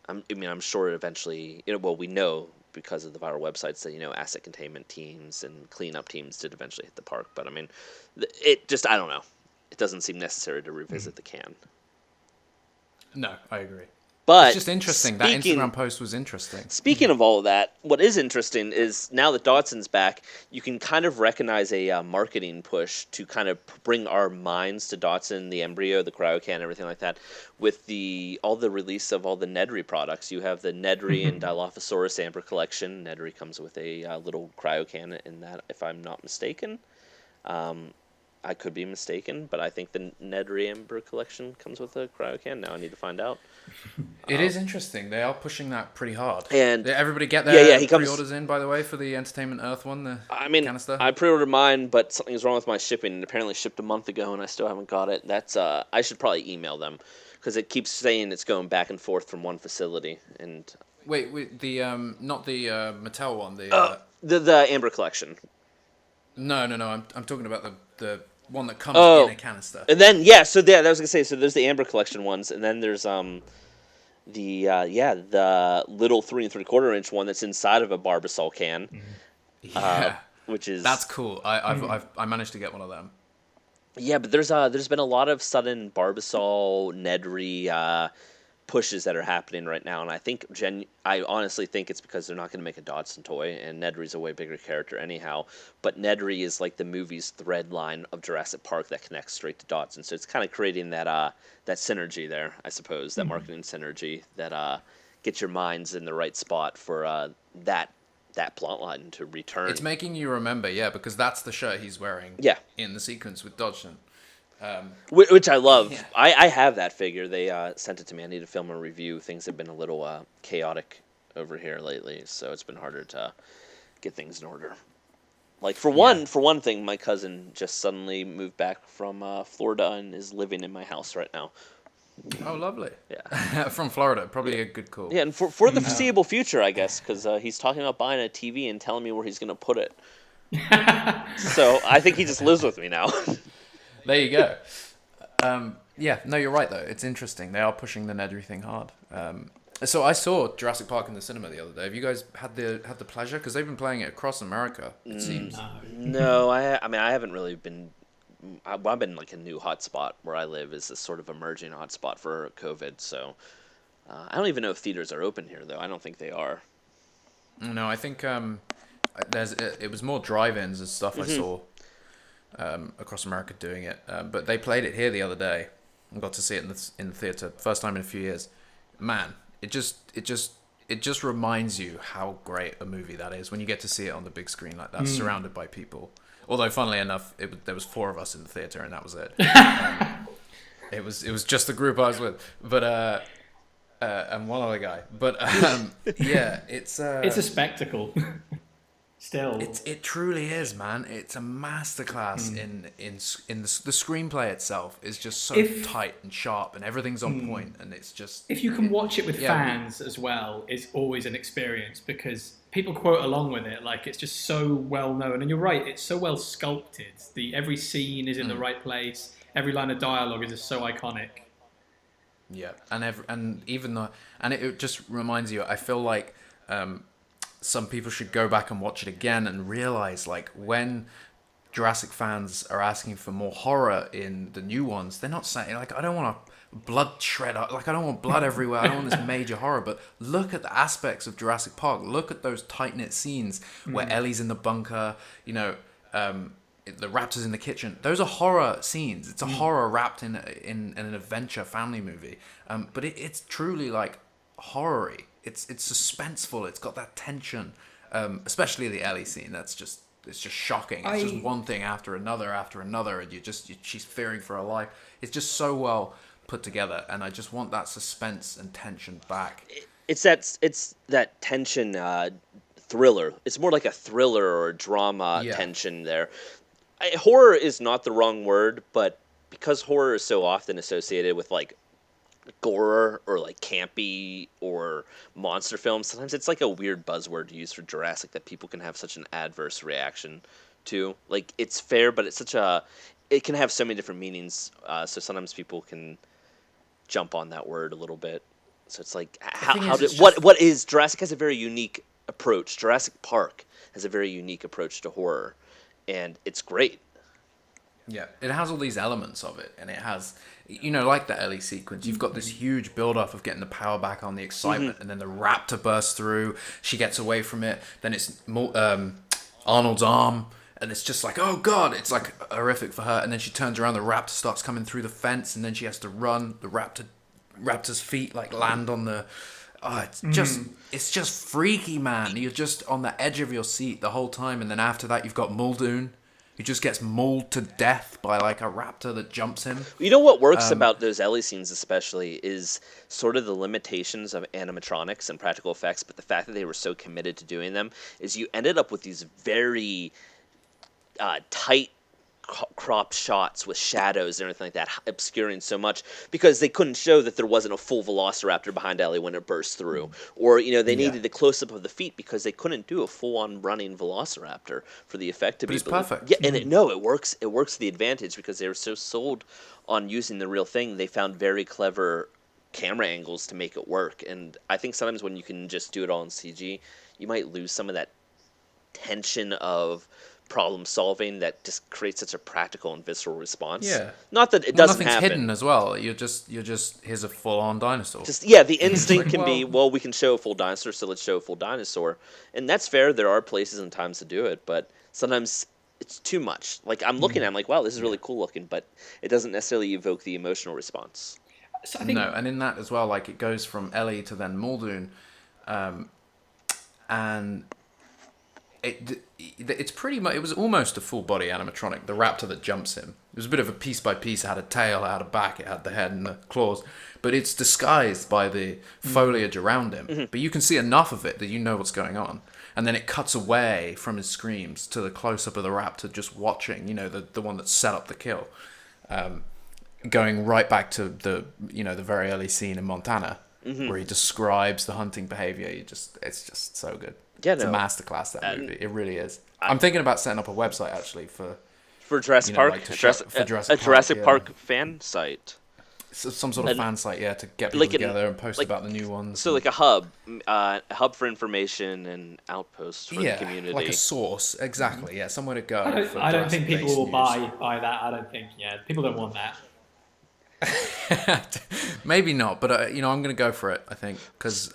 I'm sure eventually, we know because of the viral websites that, asset containment teams and cleanup teams did eventually hit the park. But I mean, I don't know. It doesn't seem necessary to revisit the can. No, I agree. But it's just interesting. That Instagram post was interesting. Speaking of all of that, what is interesting is now that Dodgson's back, you can kind of recognize a marketing push to kind of bring our minds to Dodgson, the embryo, the cryocan, everything like that. With all the release of all the Nedry products, you have the Nedry and Dilophosaurus amber collection. Nedry comes with a little cryocan in that, if I'm not mistaken. I could be mistaken, but I think the Nedry Amber collection comes with a cryocan. Now I need to find out. It is interesting. They are pushing that pretty hard. And did everybody get their he pre-orders in, by the way, for the Entertainment Earth one? Canister? I pre-ordered mine, but something's wrong with my shipping. It apparently shipped a month ago, and I still haven't got it. That's I should probably email them because it keeps saying it's going back and forth from one facility. And wait, the not the Mattel one, the Amber collection. No. I'm talking about the one that comes in a canister. And then that was gonna say. So there's the Amber collection ones, and then there's the little 3 3/4 inch one that's inside of a Barbasol can. Yeah, which is that's cool. I managed to get one of them. Yeah, but there's been a lot of sudden Barbasol Nedry pushes that are happening right now, and I honestly think it's because they're not going to make a Dodgson toy, and Nedry's a way bigger character anyhow. But Nedry is like the movie's thread line of Jurassic Park that connects straight to Dodgson, so it's kind of creating that synergy there, I suppose, that marketing synergy that gets your minds in the right spot for that plot line to return. It's making you remember, because that's the shirt he's wearing. Yeah. In the sequence with Dodgson. Which I love. Yeah. I have that figure. They sent it to me. I need to film a review. Things have been a little chaotic over here lately, so it's been harder to get things in order. Like for one thing, my cousin just suddenly moved back from Florida and is living in my house right now. Oh, lovely. Yeah. From Florida. Probably a good call. Yeah, and for the foreseeable future, I guess, because he's talking about buying a TV and telling me where he's going to put it. So I think he just lives with me now. There you go. Yeah, no, you're right though. It's interesting. They are pushing the Nedry thing hard. So I saw Jurassic Park in the cinema the other day. Have you guys had the pleasure? Because they've been playing it across America. It seems. No, I mean, I haven't really been. I've been like a new hotspot where I live is this sort of emerging hotspot for COVID. So I don't even know if theaters are open here though. I don't think they are. No, I think it was more drive-ins and stuff I saw across America doing it. But they played it here the other day. I got to see it in the theater, first time in a few years. Man, it just reminds you how great a movie that is when you get to see it on the big screen like that, surrounded by people. Although, funnily enough, there was 4 of us in the theater, and that was it. It was just the group I was with, but and one other guy. But yeah, it's a spectacle. Still, it truly is, man. It's a masterclass in the screenplay itself is just so tight and sharp, and everything's on point, and it's just. If you can watch it with fans as well, it's always an experience because people quote along with it, like it's just so well known. And you're right, it's so well sculpted. Every scene is in the right place. Every line of dialogue is just so iconic. Yeah, and it just reminds you. I feel like. Some people should go back and watch it again and realize, like, when Jurassic fans are asking for more horror in the new ones, they're not saying, like, I don't want a blood shred, like, I don't want blood everywhere, I don't want this major horror, but look at the aspects of Jurassic Park, look at those tight-knit scenes where Ellie's in the bunker, you know, the raptors in the kitchen. Those are horror scenes. It's a horror wrapped in an adventure family movie, but it's truly, like, horror-y. It's suspenseful. It's got that tension, especially the Ellie scene. It's just shocking. It's just one thing after another, and she's fearing for her life. It's just so well put together, and I just want that suspense and tension back. It's that tension thriller. It's more like a thriller or a drama tension there. Horror is not the wrong word, but because horror is so often associated with like gore or like campy or monster films, sometimes it's like a weird buzzword to use for Jurassic that people can have such an adverse reaction to. Like, it's fair, but it can have so many different meanings, so sometimes people can jump on that word a little bit. So it's like, what is Jurassic has a very unique approach. Jurassic Park has a very unique approach to horror, and it's great. Yeah, it has all these elements of it, and it has, you know, like the Ellie sequence, you've got this huge build-up of getting the power back on, the excitement, and then the raptor bursts through, she gets away from it, then it's Arnold's arm, and it's just like, oh god, it's like horrific for her, and then she turns around, the raptor starts coming through the fence, and then she has to run, the raptor's feet like land on the... Oh, it's just freaky, man. You're just on the edge of your seat the whole time, and then after that you've got Muldoon, who just gets mauled to death by like a raptor that jumps him. You know what works about those Ellie scenes especially is sort of the limitations of animatronics and practical effects, but the fact that they were so committed to doing them is you ended up with these very tight crop shots with shadows and everything like that, obscuring so much because they couldn't show that there wasn't a full velociraptor behind Ellie when it burst through, or they needed the close up of the feet because they couldn't do a full on running velociraptor for the effect to be perfect. Yeah, and it works. It works to the advantage because they were so sold on using the real thing. They found very clever camera angles to make it work, and I think sometimes when you can just do it all in CG, you might lose some of that tension of problem solving that just creates such a practical and visceral response. Yeah. Not that it doesn't nothing's happen. hidden as well. You're just here's a full on dinosaur. The instinct can be, we can show a full dinosaur, so let's show a full dinosaur. And that's fair. There are places and times to do it, but sometimes it's too much. Like I'm looking at it, I'm like, wow, this is really cool looking, but it doesn't necessarily evoke the emotional response. So I think... No, and in that as well, like it goes from Ellie to then Muldoon, and it's pretty much, it was almost a full body animatronic, the raptor that jumps him. It was a bit of a piece by piece. It had a tail, it had a back, it had the head and the claws, but it's disguised by the foliage around him. But you can see enough of it that you know what's going on. And then it cuts away from his screams to the close-up of the raptor just watching, the one that set up the kill. Going right back to the very early scene in Montana, where he describes the hunting behavior. It's just so good. Yeah, it's a masterclass, that movie. It really is. I'm thinking about setting up a website actually for For Jurassic Park, like for Jurassic a Jurassic Park, Park fan site. So some sort of fan site, to get people Like together and post about the new ones. So like a hub for information and outpost for the community. Like a source, exactly. Yeah, somewhere to go. I don't think people will buy that. I don't think. Yeah, people don't want that. Maybe not, but I'm going to go for it. I think because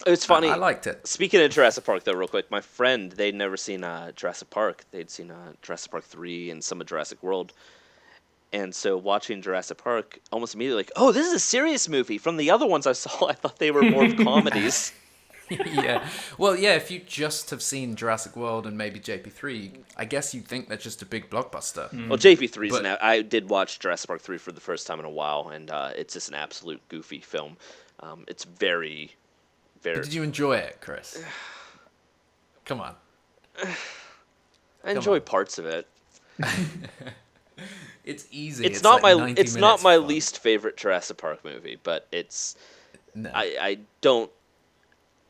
it's funny. I liked it. Speaking of Jurassic Park, though, real quick, my friend, they'd never seen Jurassic Park. They'd seen Jurassic Park 3 and some of Jurassic World. And so watching Jurassic Park, almost immediately like, oh, this is a serious movie. From the other ones I saw, I thought they were more of comedies. Yeah. Well, yeah, if you just have seen Jurassic World and maybe JP3, I guess you'd think they're just a big blockbuster. Well, JP3's I did watch Jurassic Park 3 for the first time in a while, and it's just an absolute goofy film. It's very, very... But did you enjoy it, Chris? Come on. I enjoy parts of it. It's easy. It's not like my least favorite Jurassic Park movie, but it's... No.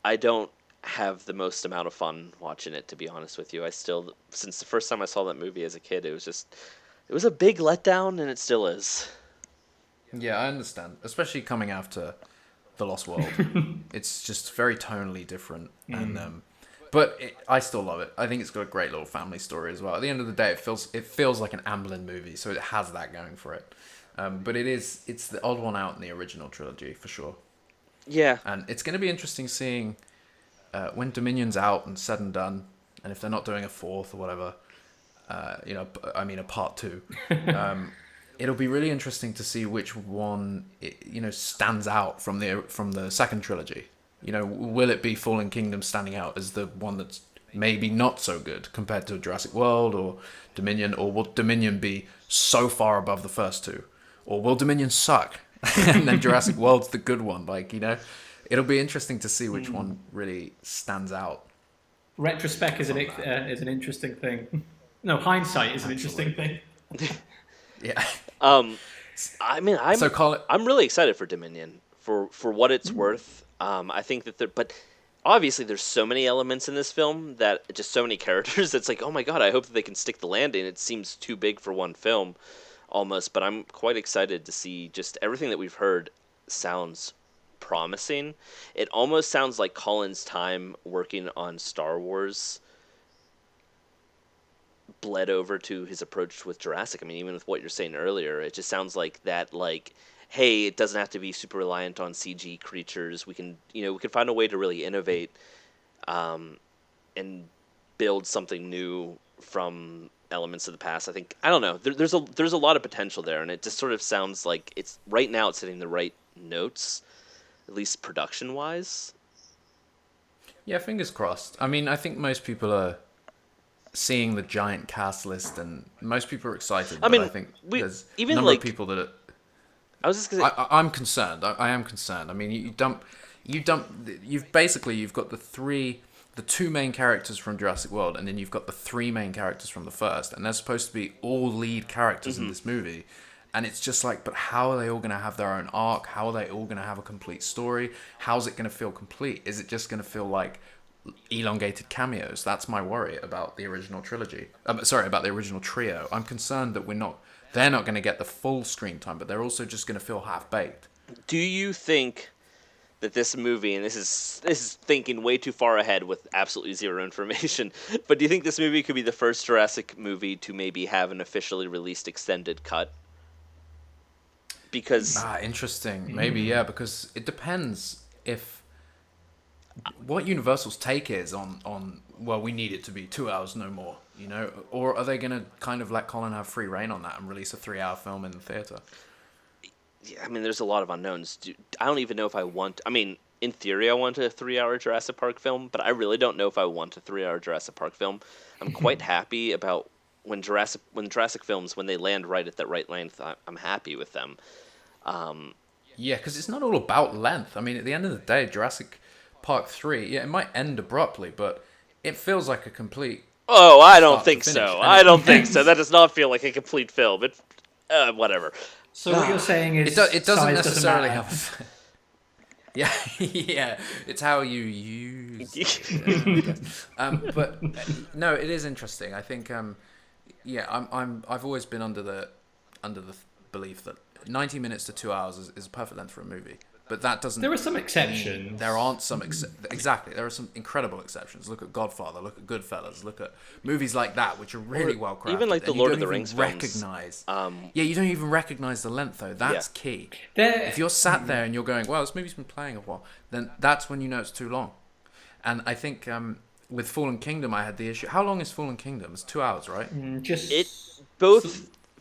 I don't have the most amount of fun watching it, to be honest with you. Since the first time I saw that movie as a kid, it was a big letdown, and it still is. Yeah, I understand. Especially coming after The Lost World. It's just very tonally different. And but I still love it. I think it's got a great little family story as well. At the end of the day, it feels like an Amblin movie, so it has that going for it. But it's the odd one out in the original trilogy, for sure. Yeah. And it's going to be interesting seeing when Dominion's out and said and done, and if they're not doing a fourth or whatever, a part 2. It'll be really interesting to see which one stands out from the second trilogy. Will it be Fallen Kingdom standing out as the one that's maybe not so good compared to Jurassic World or Dominion, or will Dominion be so far above the first two, or will Dominion suck and then Jurassic World's the good one? It'll be interesting to see which one really stands out. Retrospect is an interesting thing. No, hindsight is an interesting thing. Yeah. I'm really excited for Dominion for what it's worth. I think that but obviously there's so many elements in this film that just so many characters. It's like, oh my god, I hope that they can stick the landing. It seems too big for one film, almost. But I'm quite excited to see just everything that we've heard. Sounds promising. It almost sounds like Colin's time working on Star Wars bled over to his approach with Jurassic. I mean, even with what you're saying earlier, it just sounds like that, hey, it doesn't have to be super reliant on CG creatures. We can find a way to really innovate and build something new from elements of the past. I don't know. There's a lot of potential there, and it just sort of sounds like it's hitting the right notes, at least production-wise. Yeah, fingers crossed. I mean, I think most people are seeing the giant cast list, and most people are excited. I think there's a number of people that are... I was just gonna say... I'm concerned. I am concerned. I mean, you've got the two main characters from Jurassic World, and then you've got the three main characters from the first, and they're supposed to be all lead characters in this movie. And it's just like, but how are they all going to have their own arc? How are they all going to have a complete story? How's it going to feel complete? Is it just going to feel like elongated cameos? That's my worry about the original trilogy. About the original trio. I'm concerned that they're not going to get the full screen time, but they're also just going to feel half-baked. Do you think that this movie, and this is thinking way too far ahead with absolutely zero information, but do you think this movie could be the first Jurassic movie to maybe have an officially released extended cut? Because... interesting. Maybe, yeah, because it depends what Universal's take is on well, we need it to be 2 hours, no more, or are they going to kind of let Colin have free reign on that and release a 3-hour film in the theater? Yeah, I mean, there's a lot of unknowns. I don't even know if I want... I mean, in theory, I want a 3-hour Jurassic Park film, but I really don't know if I want a 3-hour Jurassic Park film. I'm quite happy about when Jurassic films, when they land right at that right length, I'm happy with them. Yeah, because it's not all about length. I mean, at the end of the day, Jurassic Park 3, yeah, it might end abruptly, but it feels like a complete... Oh, I don't think so. I don't think so. That does not feel like a complete film. Whatever. So what you're saying is it doesn't necessarily matter. have... Yeah, yeah, it's how you use it. But no, it is interesting. I think Yeah, I've always been under the belief that 90 minutes to 2 hours is a perfect length for a movie. But that doesn't. There are some exceptions. There aren't some exactly. There are some incredible exceptions. Look at Godfather. Look at Goodfellas. Look at movies like that, which are really well crafted. Even like the Lord of the Rings recognize. films. Yeah, you don't even recognize the length though. That's key. If you're sat there and you're going, "Well, this movie's been playing a while," then that's when you know it's too long. And I think with Fallen Kingdom, I had the issue. How long is Fallen Kingdom? It's 2 hours, right?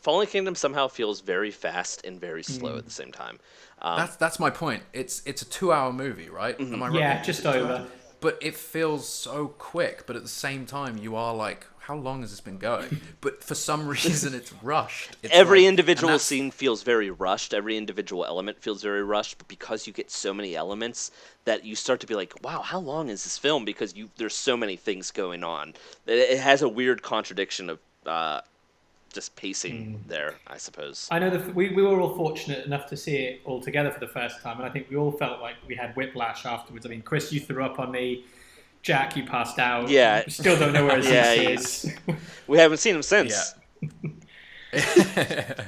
Fallen Kingdom somehow feels very fast and very slow at the same time. That's my point. It's a 2 hour movie, right? Am I right? Yeah, just over. But it feels so quick. But at the same time, you are like, how long has this been going? But for some reason, it's rushed. Every individual scene feels very rushed. Every individual element feels very rushed. But because you get so many elements, that you start to be like, wow, how long is this film? Because there's so many things going on. It has a weird contradiction of just pacing there, I suppose. I know that we were all fortunate enough to see it all together for the first time, and I think we all felt like we had whiplash afterwards. I mean, Chris, you threw up on me. Jack, you passed out. Yeah. We still don't know where Aziz is. We haven't seen him since. Yeah.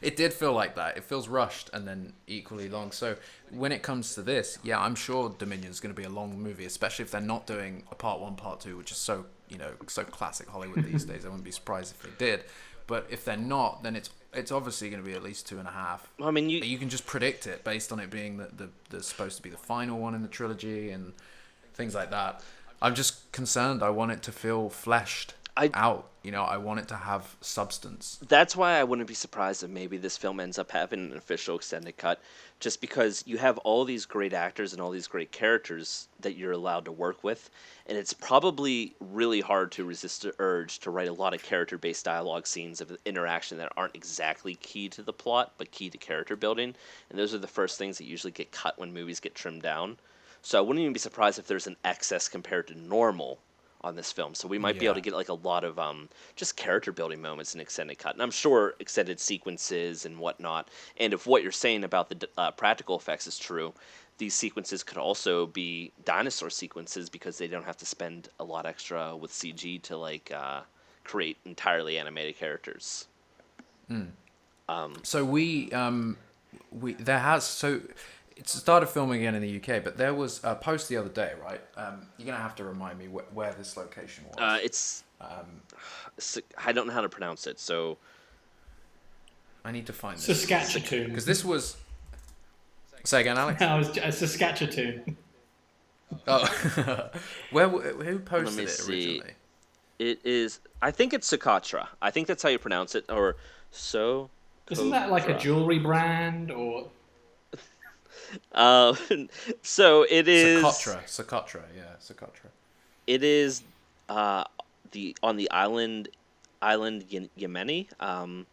It did feel like that. It feels rushed and then equally long. So when it comes to this, yeah, I'm sure Dominion's going to be a long movie, especially if they're not doing a part 1, part 2, which is so classic Hollywood these days. I wouldn't be surprised if they did. But if they're not, then it's obviously going to be at least 2.5. I mean, you can just predict it based on it being the supposed to be the final one in the trilogy and things like that. I'm just concerned. I want it to feel fleshed out. I want it to have substance. That's why I wouldn't be surprised if maybe this film ends up having an official extended cut, just because you have all these great actors and all these great characters that you're allowed to work with, and it's probably really hard to resist the urge to write a lot of character-based dialogue scenes of interaction that aren't exactly key to the plot, but key to character building, and those are the first things that usually get cut when movies get trimmed down. So I wouldn't even be surprised if there's an excess compared to normal on this film. So we might be able to get like a lot of just character building moments in extended cut. And I'm sure extended sequences and whatnot. And if what you're saying about the practical effects is true, these sequences could also be dinosaur sequences because they don't have to spend a lot extra with CG to create entirely animated characters. So it's started filming again in the UK, but there was a post the other day, right? You're going to have to remind me where this location was. I don't know how to pronounce it, so... I need to find this. Saskatchewan. Because this was... Say again, Alex? No, it was Saskatchewan. Oh. Who posted it originally? It is... I think it's Socotra. I think that's how you pronounce it, or so... Isn't that like a jewelry brand, or... So it is Socotra. It is on the island Yemeni, and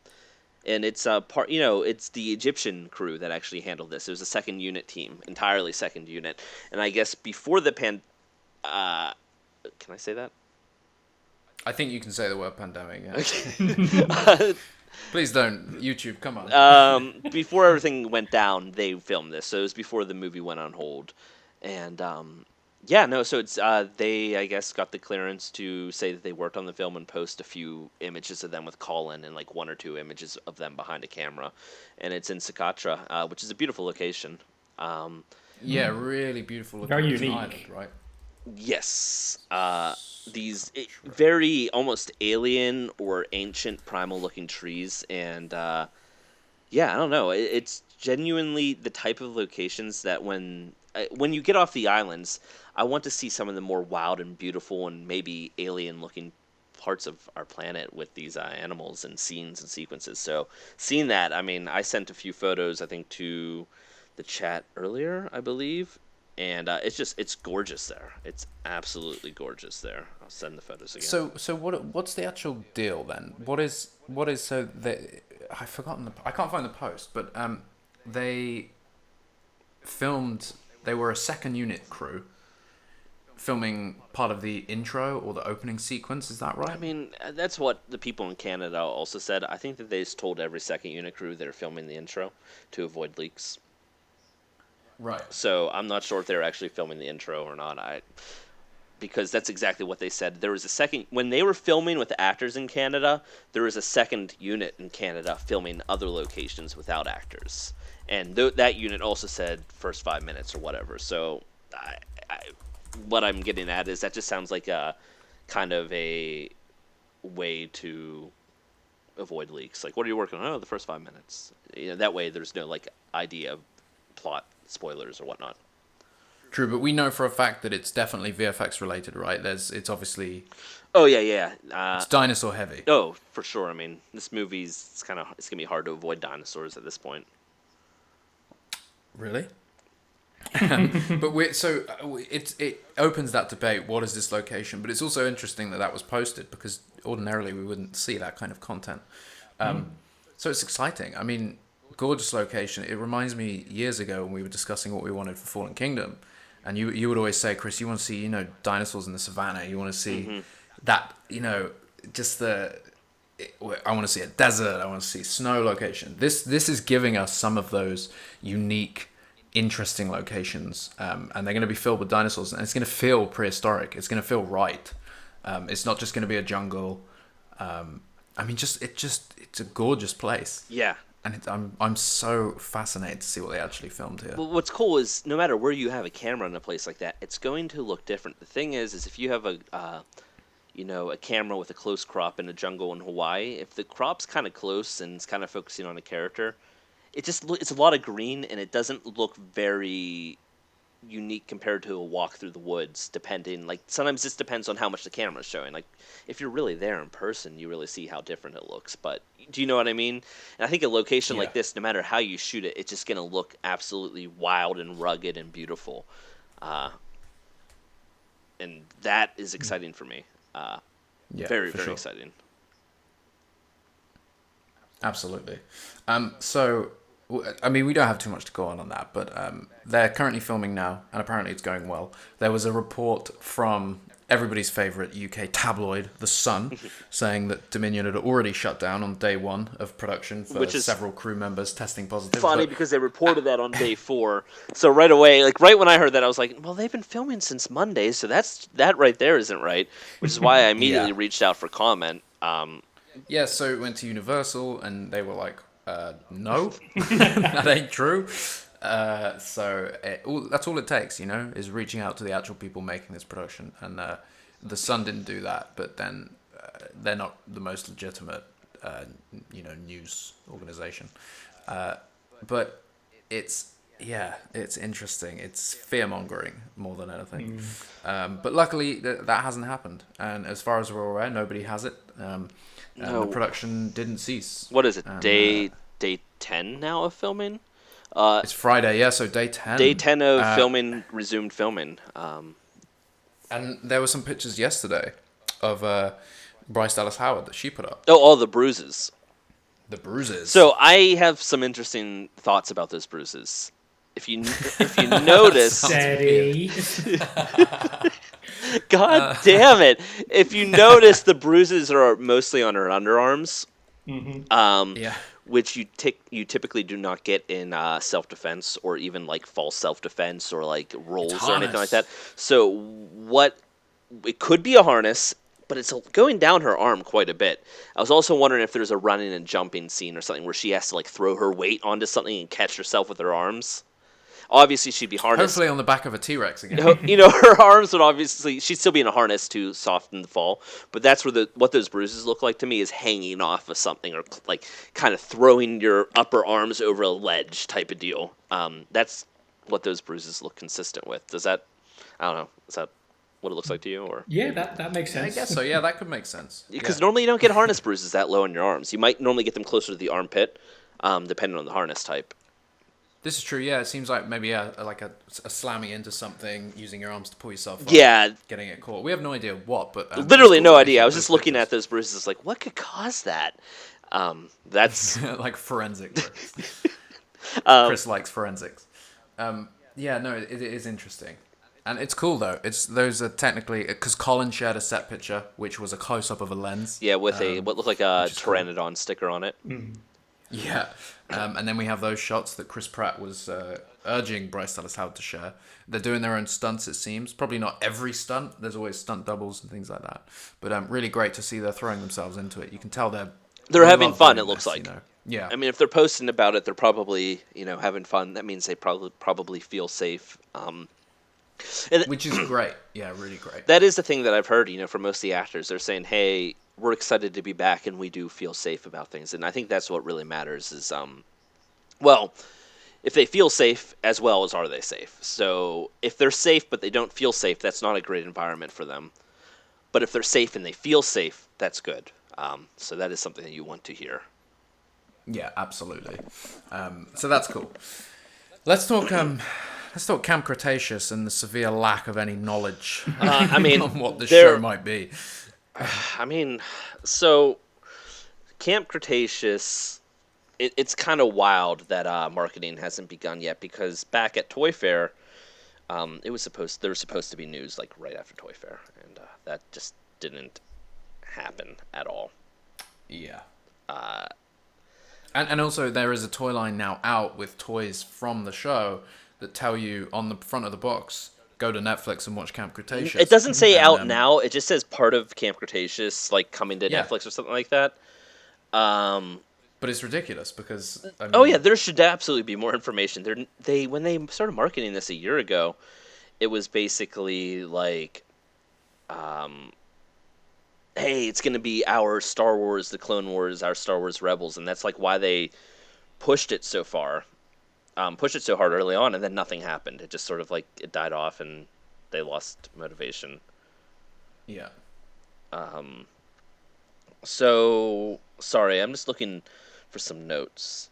it's part. It's the Egyptian crew that actually handled this. It was a second unit team, entirely second unit, and I guess before the can I say that? I think you can say the word pandemic. Yeah. Okay. Please don't. YouTube, come on. Before everything went down, they filmed this. So it was before the movie went on hold. And, so it's they, I guess, got the clearance to say that they worked on the film and post a few images of them with Colin and, 1 or 2 images of them behind a camera. And it's in Socotra, which is a beautiful location. Yeah, really beautiful. Very unique. Island, right? Yes. These very almost alien or ancient primal looking trees, and I don't know, it's genuinely the type of locations that when you get off the islands, I want to see some of the more wild and beautiful and maybe alien looking parts of our planet with these animals and scenes and sequences. So seeing that, I mean, I sent a few photos, I think, to the chat earlier, I believe. And it's gorgeous there. It's absolutely gorgeous there. I'll send the photos again. So what's the actual deal then? What is so they? I've forgotten I can't find the post, but they filmed. They were a second unit crew filming part of the intro or the opening sequence. Is that right? I mean, that's what the people in Canada also said. I think that they just told every second unit crew they're filming the intro to avoid leaks. Right. So I'm not sure if they're actually filming the intro or not. because that's exactly what they said. There was a second when they were filming with the actors in Canada. There was a second unit in Canada filming other locations without actors, and that unit also said first 5 minutes or whatever. So, what I'm getting at is that just sounds like a kind of a way to avoid leaks. Like, what are you working on? Oh, the first 5 minutes. That way there's no like idea, plot spoilers or whatnot. True, but we know for a fact that it's definitely VFX related, right? It's obviously. Oh yeah. It's dinosaur heavy. Oh, for sure. I mean, this movie's it's gonna be hard to avoid dinosaurs at this point. Really? But it opens that debate. What is this location? But it's also interesting that was posted, because ordinarily we wouldn't see that kind of content. So it's exciting. I mean, gorgeous location. It reminds me years ago when we were discussing what we wanted for Fallen Kingdom. And you would always say, Chris, you want to see, dinosaurs in the savannah. You want to see that, just I want to see a desert. I want to see snow location. This is giving us some of those unique, interesting locations. And they're going to be filled with dinosaurs. And it's going to feel prehistoric. It's going to feel right. It's not just going to be a jungle. It's a gorgeous place. Yeah. And I'm so fascinated to see what they actually filmed here. Well, what's cool is no matter where you have a camera in a place like that, it's going to look different. The thing is if you have a camera with a close crop in a jungle in Hawaii, if the crop's kind of close and it's kind of focusing on a character, it's a lot of green and it doesn't look very unique compared to a walk through the woods. Sometimes this depends on how much the camera's showing. Like, if you're really there in person, you really see how different it looks. But do you know what I mean? And I think a location like this, no matter how you shoot it, it's just going to look absolutely wild and rugged and beautiful. And that is exciting for me. Very, very exciting. Absolutely. So, I mean, we don't have too much to go on that, but they're currently filming now, and apparently it's going well. There was a report from everybody's favourite UK tabloid, The Sun, saying that Dominion had already shut down on day one of production for several crew members testing positive. Funny, because they reported that on day 4. So right away, right when I heard that, I was like, well, they've been filming since Monday, so that right there isn't right, which is why I immediately reached out for comment. Yeah, so it went to Universal, and they were like, no, that ain't true. That's all it takes, is reaching out to the actual people making this production. And The Sun didn't do that, but then they're not the most legitimate, news organization. But it's interesting. It's fear-mongering more than anything. But luckily, that hasn't happened. And as far as we're aware, nobody has it. No. The production didn't cease. What is it, day 10 now of filming? It's Friday, yeah, so day 10. Day 10 of filming, resumed filming. And there were some pictures yesterday of Bryce Dallas Howard that she put up. Oh, all the bruises. The bruises. So I have some interesting thoughts about those bruises. If you notice... Steady. God damn it. If you notice, the bruises are mostly on her underarms. Which you typically do not get in self-defense or even like false self-defense or like rolls or anything like that. So it could be a harness, but it's going down her arm quite a bit. I was also wondering if there's a running and jumping scene or something where she has to like throw her weight onto something and catch herself with her arms. Obviously, she'd be harnessed. Hopefully on the back of a T-Rex again. Her arms would obviously... She'd still be in a harness to soften the fall. But that's where what those bruises look like to me, is hanging off of something or like kind of throwing your upper arms over a ledge type of deal. That's what those bruises look consistent with. Does that... I don't know. Is that what it looks like to you? Or Yeah, that makes sense. I guess so. Yeah, that could make sense. Because normally you don't get harness bruises that low in your arms. You might normally get them closer to the armpit, depending on the harness type. This is true, yeah. It seems like maybe a slamming into something, using your arms to pull yourself up, getting it caught. We have no idea what, but... literally no idea. I was just looking at those bruises like, what could cause that? That's... like forensic works. Chris likes forensics. It is interesting. And it's cool, though. Those are technically... Because Colin shared a set picture, which was a close-up of a lens. Yeah, with what looked like a Pteranodon sticker on it. Yeah, and then we have those shots that Chris Pratt was urging Bryce Dallas Howard to share. They're doing their own stunts, it seems. Probably not every stunt. There's always stunt doubles and things like that. But really great to see they're throwing themselves into it. You can tell They're they having love fun, doing it looks this, like. Yeah. I mean, if they're posting about it, they're probably, having fun. That means they probably feel safe. Which is great. Yeah, really great. That is the thing that I've heard, from most of the actors. They're saying, hey, we're excited to be back, and we do feel safe about things. And I think that's what really matters is, well, if they feel safe, as well as are they safe. So if they're safe but they don't feel safe, that's not a great environment for them. But if they're safe and they feel safe, that's good. So that is something that you want to hear. Yeah, absolutely. So that's cool. Let's talk Camp Cretaceous and the severe lack of any knowledge on what the show might be. I mean, so Camp Cretaceous, it's kind of wild that marketing hasn't begun yet, because back at Toy Fair, there was supposed to be news like right after Toy Fair, and that just didn't happen at all. Yeah. And also there is a toy line now out with toys from the show that tell you on the front of the box, go to Netflix and watch Camp Cretaceous. It doesn't say out now. It just says part of Camp Cretaceous, like coming to Netflix or something like that. But it's ridiculous because... there should absolutely be more information. When they started marketing this a year ago, it was basically like, hey, it's going to be our Star Wars, the Clone Wars, our Star Wars Rebels, and that's like why they pushed it so far, pushed it so hard early on, and then nothing happened. It just sort of like it died off, and they lost motivation. Yeah. So sorry, I'm just looking for some notes.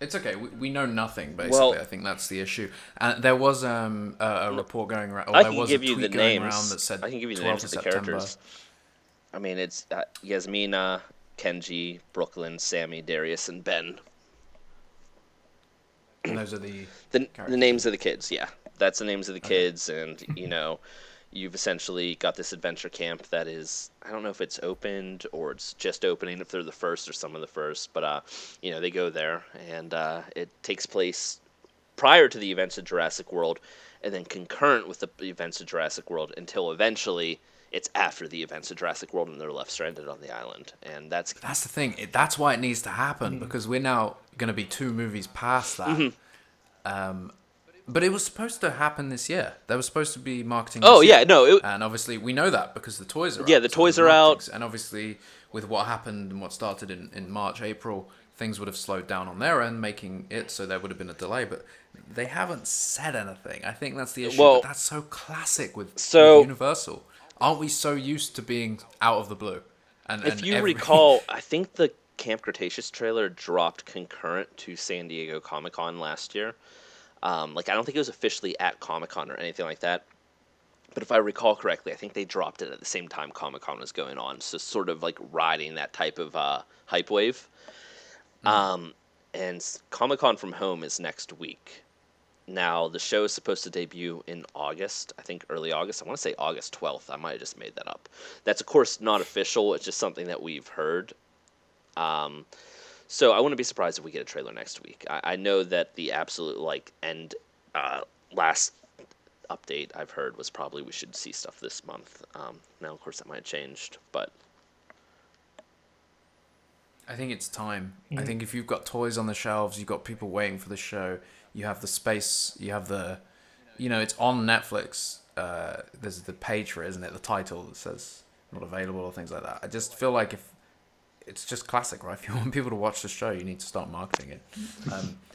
It's okay. We know nothing, basically. I think that's the issue. There was a report going around, or there was a tweet going around that said I can give you the 12th names of of the September. characters. I mean, it's Yasmina, Kenji, Brooklyn, Sammy, Darius, and Ben. And those are the names of the kids, yeah. That's the names of the kids, and, you've essentially got this adventure camp that is, I don't know if it's opened or it's just opening, if they're the first or some of the first, but, they go there, and it takes place prior to the events of Jurassic World, and then concurrent with the events of Jurassic World, until eventually it's after the events of Jurassic World and they're left stranded on the island. And that's the thing. That's why it needs to happen, because we're now going to be 2 movies past that. But it was supposed to happen this year. There was supposed to be marketing this year. And obviously we know that because the toys are out. Yeah, the toys are out. And obviously with what happened and what started in March, April, things would have slowed down on their end, making it so there would have been a delay. But they haven't said anything. I think that's the issue. But that's so classic with Universal. Aren't we so used to being out of the blue? And if you recall, I think the Camp Cretaceous trailer dropped concurrent to San Diego Comic-Con last year. I don't think it was officially at Comic-Con or anything like that. But if I recall correctly, I think they dropped it at the same time Comic-Con was going on. So sort of like riding that type of hype wave. And Comic-Con from home is next week. Now, the show is supposed to debut in August, I think early August. I want to say August 12th. I might have just made that up. That's, of course, not official. It's just something that we've heard. So I wouldn't be surprised if we get a trailer next week. I know that the absolute, last update I've heard was probably we should see stuff this month. Now, of course, that might have changed, but... I think it's time. I think if you've got toys on the shelves, you've got people waiting for the show, you have the space, you have the... it's on Netflix. There's the page for it, isn't it? The title that says not available or things like that. I just feel like if... It's just classic, right? If you want people to watch the show, you need to start marketing it.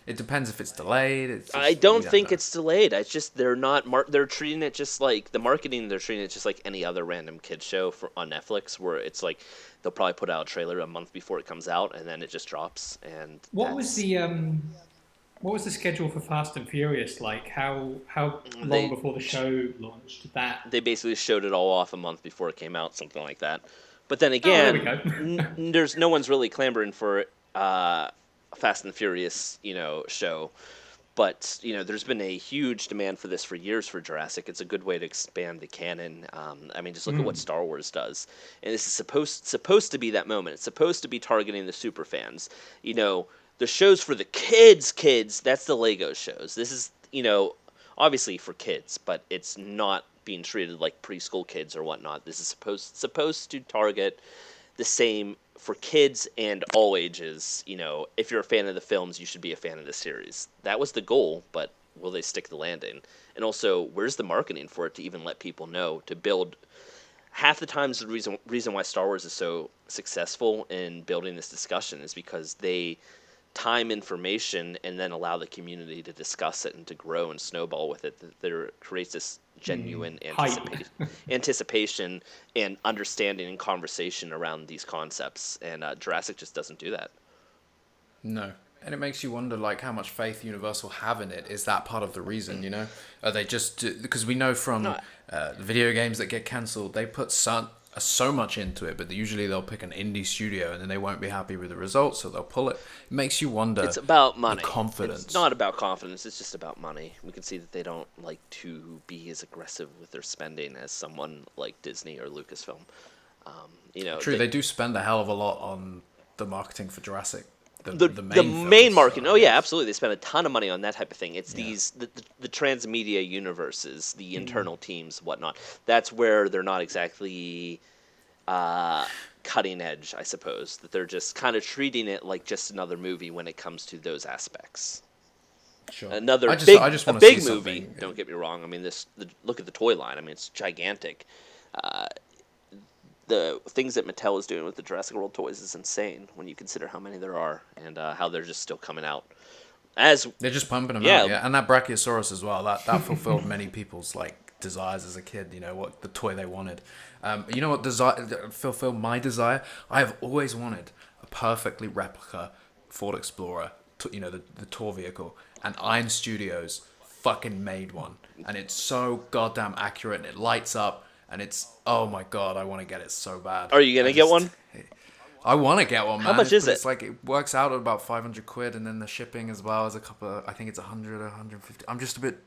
It depends if it's delayed. I don't think it's delayed. It's just they're not. They're treating it just like the marketing. They're treating it just like any other random kids show on Netflix, where it's like they'll probably put out a trailer a month before it comes out, and then it just drops. And what was the schedule for Fast and Furious like? How long before the show launched? They basically showed it all off a month before it came out, something like that. But then again, there's no one's really clamoring for a Fast and Furious, show. But, there's been a huge demand for this for years for Jurassic. It's a good way to expand the canon. Just look at what Star Wars does. And this is supposed to be that moment. It's supposed to be targeting the super fans. the shows for the kids, that's the Lego shows. This is, obviously for kids, but it's not being treated like preschool kids or whatnot. This is supposed to target the same for kids and all ages. If you're a fan of the films, you should be a fan of the series. That was the goal, but will they stick the landing? And also, where's the marketing for it to even let people know, to build? Half the times, the reason why Star Wars is so successful in building this discussion is because they time information and then allow the community to discuss it and to grow and snowball with it. There creates this genuine anticipation and understanding and conversation around these concepts, and Jurassic just doesn't do that. No. And it makes you wonder, like, how much faith Universal have in it. Is that part of the reason, Are they just... Because we know from the video games that get cancelled, they put so much into it, but usually they'll pick an indie studio and then they won't be happy with the results, so they'll pull it. It makes you wonder... It's about money. Confidence. It's not about confidence, it's just about money. We can see that they don't like to be as aggressive with their spending as someone like Disney or Lucasfilm. True, they do spend a hell of a lot on the marketing for Jurassic. The main marketing. Oh yeah, absolutely. They spend a ton of money on that type of thing. It's the transmedia universes, the internal teams, whatnot. That's where they're not exactly cutting edge, I suppose. That they're just kind of treating it like just another movie when it comes to those aspects. Sure. Another I just a wanna big see movie. something. Don't get me wrong. I mean, look at the toy line. I mean, it's gigantic. The things that Mattel is doing with the Jurassic World toys is insane when you consider how many there are and how they're just still coming out. They're just pumping them out, and that Brachiosaurus as well. That fulfilled many people's desires as a kid. What the toy they wanted. What fulfilled my desire? I have always wanted a perfectly replica Ford Explorer. The tour vehicle, and Iron Studios fucking made one, and it's so goddamn accurate, and it lights up. And it's, oh my god, I want to get it so bad. Are you going to get one? I want to get one, man. How much is it? It's it works out at about 500 quid, and then the shipping as well is a couple, I think it's 100 or 150. I'm just a bit,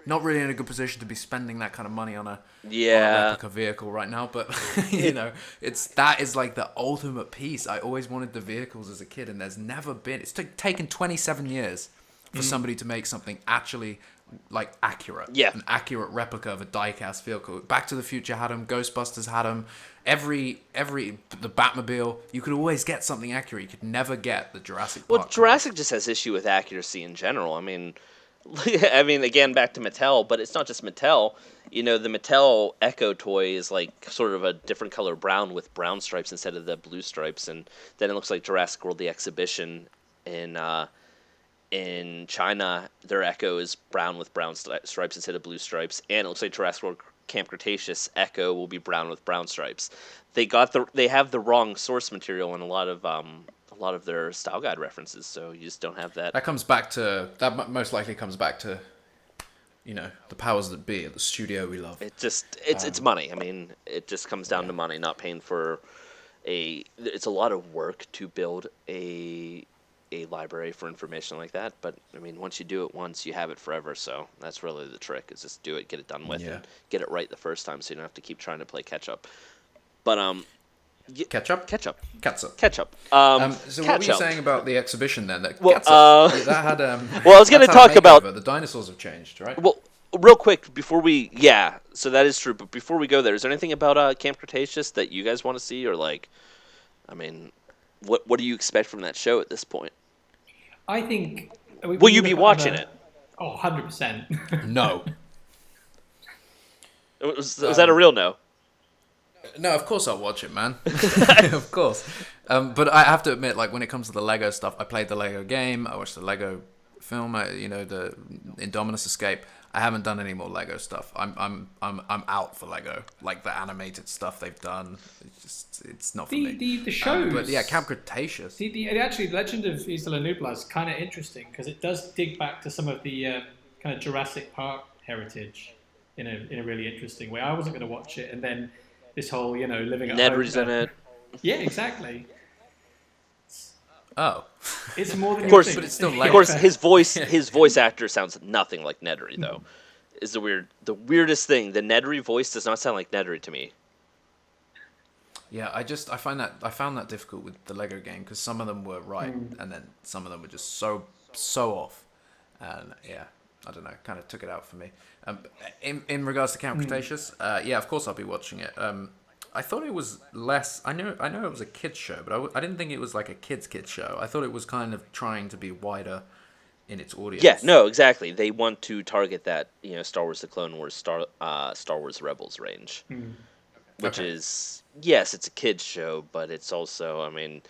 not really in a good position to be spending that kind of money on a replica vehicle right now. But, that is the ultimate piece. I always wanted the vehicles as a kid, and there's never been, it's taken 27 years for somebody to make something actually accurate. Yeah. An accurate replica of a die-cast vehicle. Back to the Future had them. Ghostbusters had them. The Batmobile. You could always get something accurate. You could never get the Jurassic Park. Well, Jurassic just has issue with accuracy in general. I mean, again, back to Mattel, but it's not just Mattel. The Mattel Echo toy is sort of a different color brown with brown stripes instead of the blue stripes, and then it looks like Jurassic World the exhibition in China, their Echo is brown with brown stripes instead of blue stripes, and it looks like Jurassic World Camp Cretaceous Echo will be brown with brown stripes. They have the wrong source material in a lot of their style guide references, so you just don't have that. That most likely comes back to, the powers that be at the studio we love. It's money. I mean, it just comes down to money, not paying for it's a lot of work to build a library for information like that, but I mean, once you do it once, you have it forever. So that's really the trick: is just do it, get it done with, and get it right the first time, so you don't have to keep trying to play catch up. But Ketchup. So So what were you saying about the exhibition then? That had. Well, I was going to talk about the dinosaurs have changed, right? Well, real quick before we, so that is true. But before we go there, is there anything about Camp Cretaceous that you guys want to see, or what do you expect from that show at this point? I think... Will you be watching it? Oh, 100%. No. Was that a real no? No, of course I'll watch it, man. Of course. But I have to admit, when it comes to the Lego stuff, I played the Lego game, I watched the Lego film, the Indominus Escape. I haven't done any more Lego stuff. I'm out for Lego. The animated stuff they've done, it's not for me. The shows. But yeah, Camp Cretaceous. Actually, Legend of Isla Nublar is kind of interesting because it does dig back to some of the kind of Jurassic Park heritage in a really interesting way. I wasn't going to watch it, and then this whole living at home. Nedry's in it. Yeah, exactly. Oh, it's more than of course, but it's still Lego. Of course, his voice actor sounds nothing like Nedry though. Is the weirdest thing. The Nedry voice does not sound like Nedry to me. Yeah, I found that difficult with the Lego game because some of them were right, and then some of them were just so off, and yeah, I don't know, kind of took it out for me. In regards to Camp Cretaceous, yeah, of course I'll be watching it. I thought it was less. I know it was a kids show, but I didn't think it was like a kids show. I thought it was kind of trying to be wider in its audience. Yeah, no, exactly. They want to target that, Star Wars: The Clone Wars, Star Wars Rebels range, which is, yes, it's a kids show, but it's also, I mean,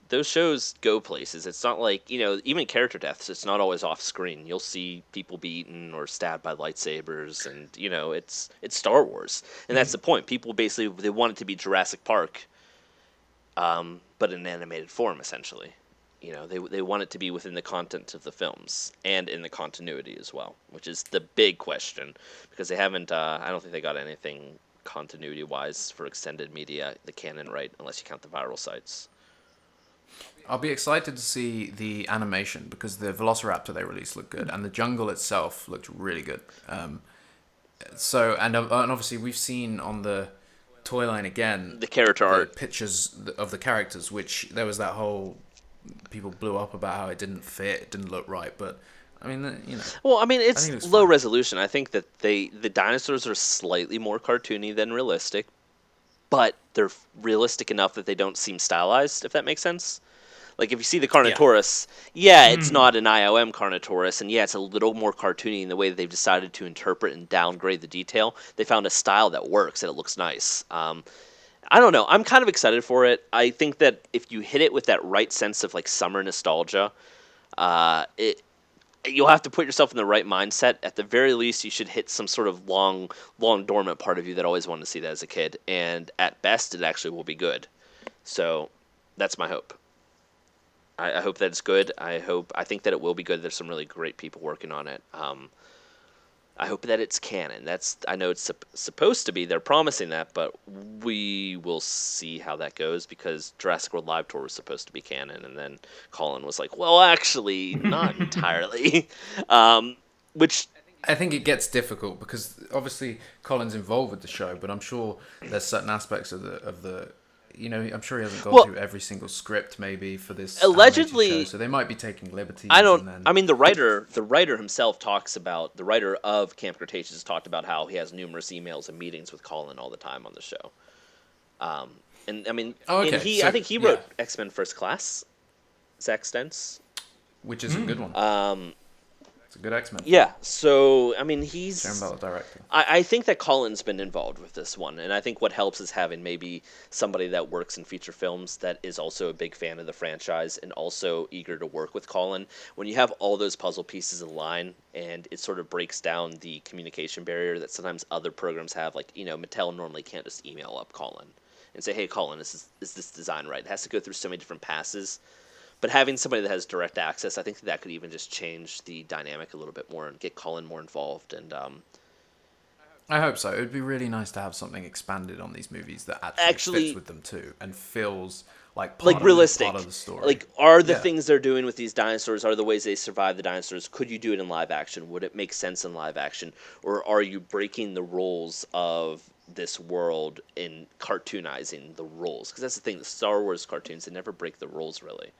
those shows go places. It's not like, even character deaths, it's not always off screen. You'll see people be eaten or stabbed by lightsabers, and, it's Star Wars. And that's the point. People basically, they want it to be Jurassic Park, but in animated form, essentially. They want it to be within the content of the films and in the continuity as well, which is the big question, because they haven't, I don't think they got anything continuity-wise for extended media, the canon, right, unless you count the viral sites. I'll be excited to see the animation because the Velociraptor they released looked good, and the jungle itself looked really good. And obviously we've seen on the toy line again the character art pictures of the characters, which there was that whole people blew up about how it didn't fit, it didn't look right, but I mean, Well, I mean, it's low fine. resolution. I think that the dinosaurs are slightly more cartoony than realistic, but they're realistic enough that they don't seem stylized, if that makes sense. Like, if you see the Carnotaurus, it's not an IOM Carnotaurus, and it's a little more cartoony in the way that they've decided to interpret and downgrade the detail. They found a style that works, and it looks nice. I don't know. I'm kind of excited for it. I think that if you hit it with that right sense of, like, summer nostalgia, you'll have to put yourself in the right mindset. At the very least, you should hit some sort of long dormant part of you that always wanted to see that as a kid, and at best, it actually will be good. So, that's my hope. I hope that it's good. I think that it will be good. There's some really great people working on it. I hope that it's canon. I know it's supposed to be. They're promising that, but we will see how that goes, because Jurassic World Live Tour was supposed to be canon, and then Colin was like, well, actually, not entirely. Which I think it gets difficult because obviously Colin's involved with the show, but I'm sure there's certain aspects of the I'm sure he hasn't gone through every single script maybe for this allegedly show, so they might be taking liberties. I mean, the writer himself the writer of Camp Cretaceous talked about how he has numerous emails and meetings with Colin all the time on the show. And I mean, I think he wrote X-Men First Class, Zach Stentz, which is a good one. It's a good X-Men. Yeah, so, I mean, he's... Sharon Bell directing. I think that Colin's been involved with this one, and I think what helps is having maybe somebody that works in feature films that is also a big fan of the franchise and also eager to work with Colin. When you have all those puzzle pieces align, and it sort of breaks down the communication barrier that sometimes other programs have, like, Mattel normally can't just email up Colin and say, hey, Colin, is this design right? It has to go through so many different passes. But having somebody that has direct access, I think that could even just change the dynamic a little bit more and get Colin more involved. And I hope so. It would be really nice to have something expanded on these movies that actually fits with them too and feels like realistic. Part of the story. Like, are the things they're doing with these dinosaurs, are the ways they survive the dinosaurs, could you do it in live action? Would it make sense in live action? Or are you breaking the rules of this world in cartoonizing the rules? Because that's the thing, the Star Wars cartoons, they never break the rules, really.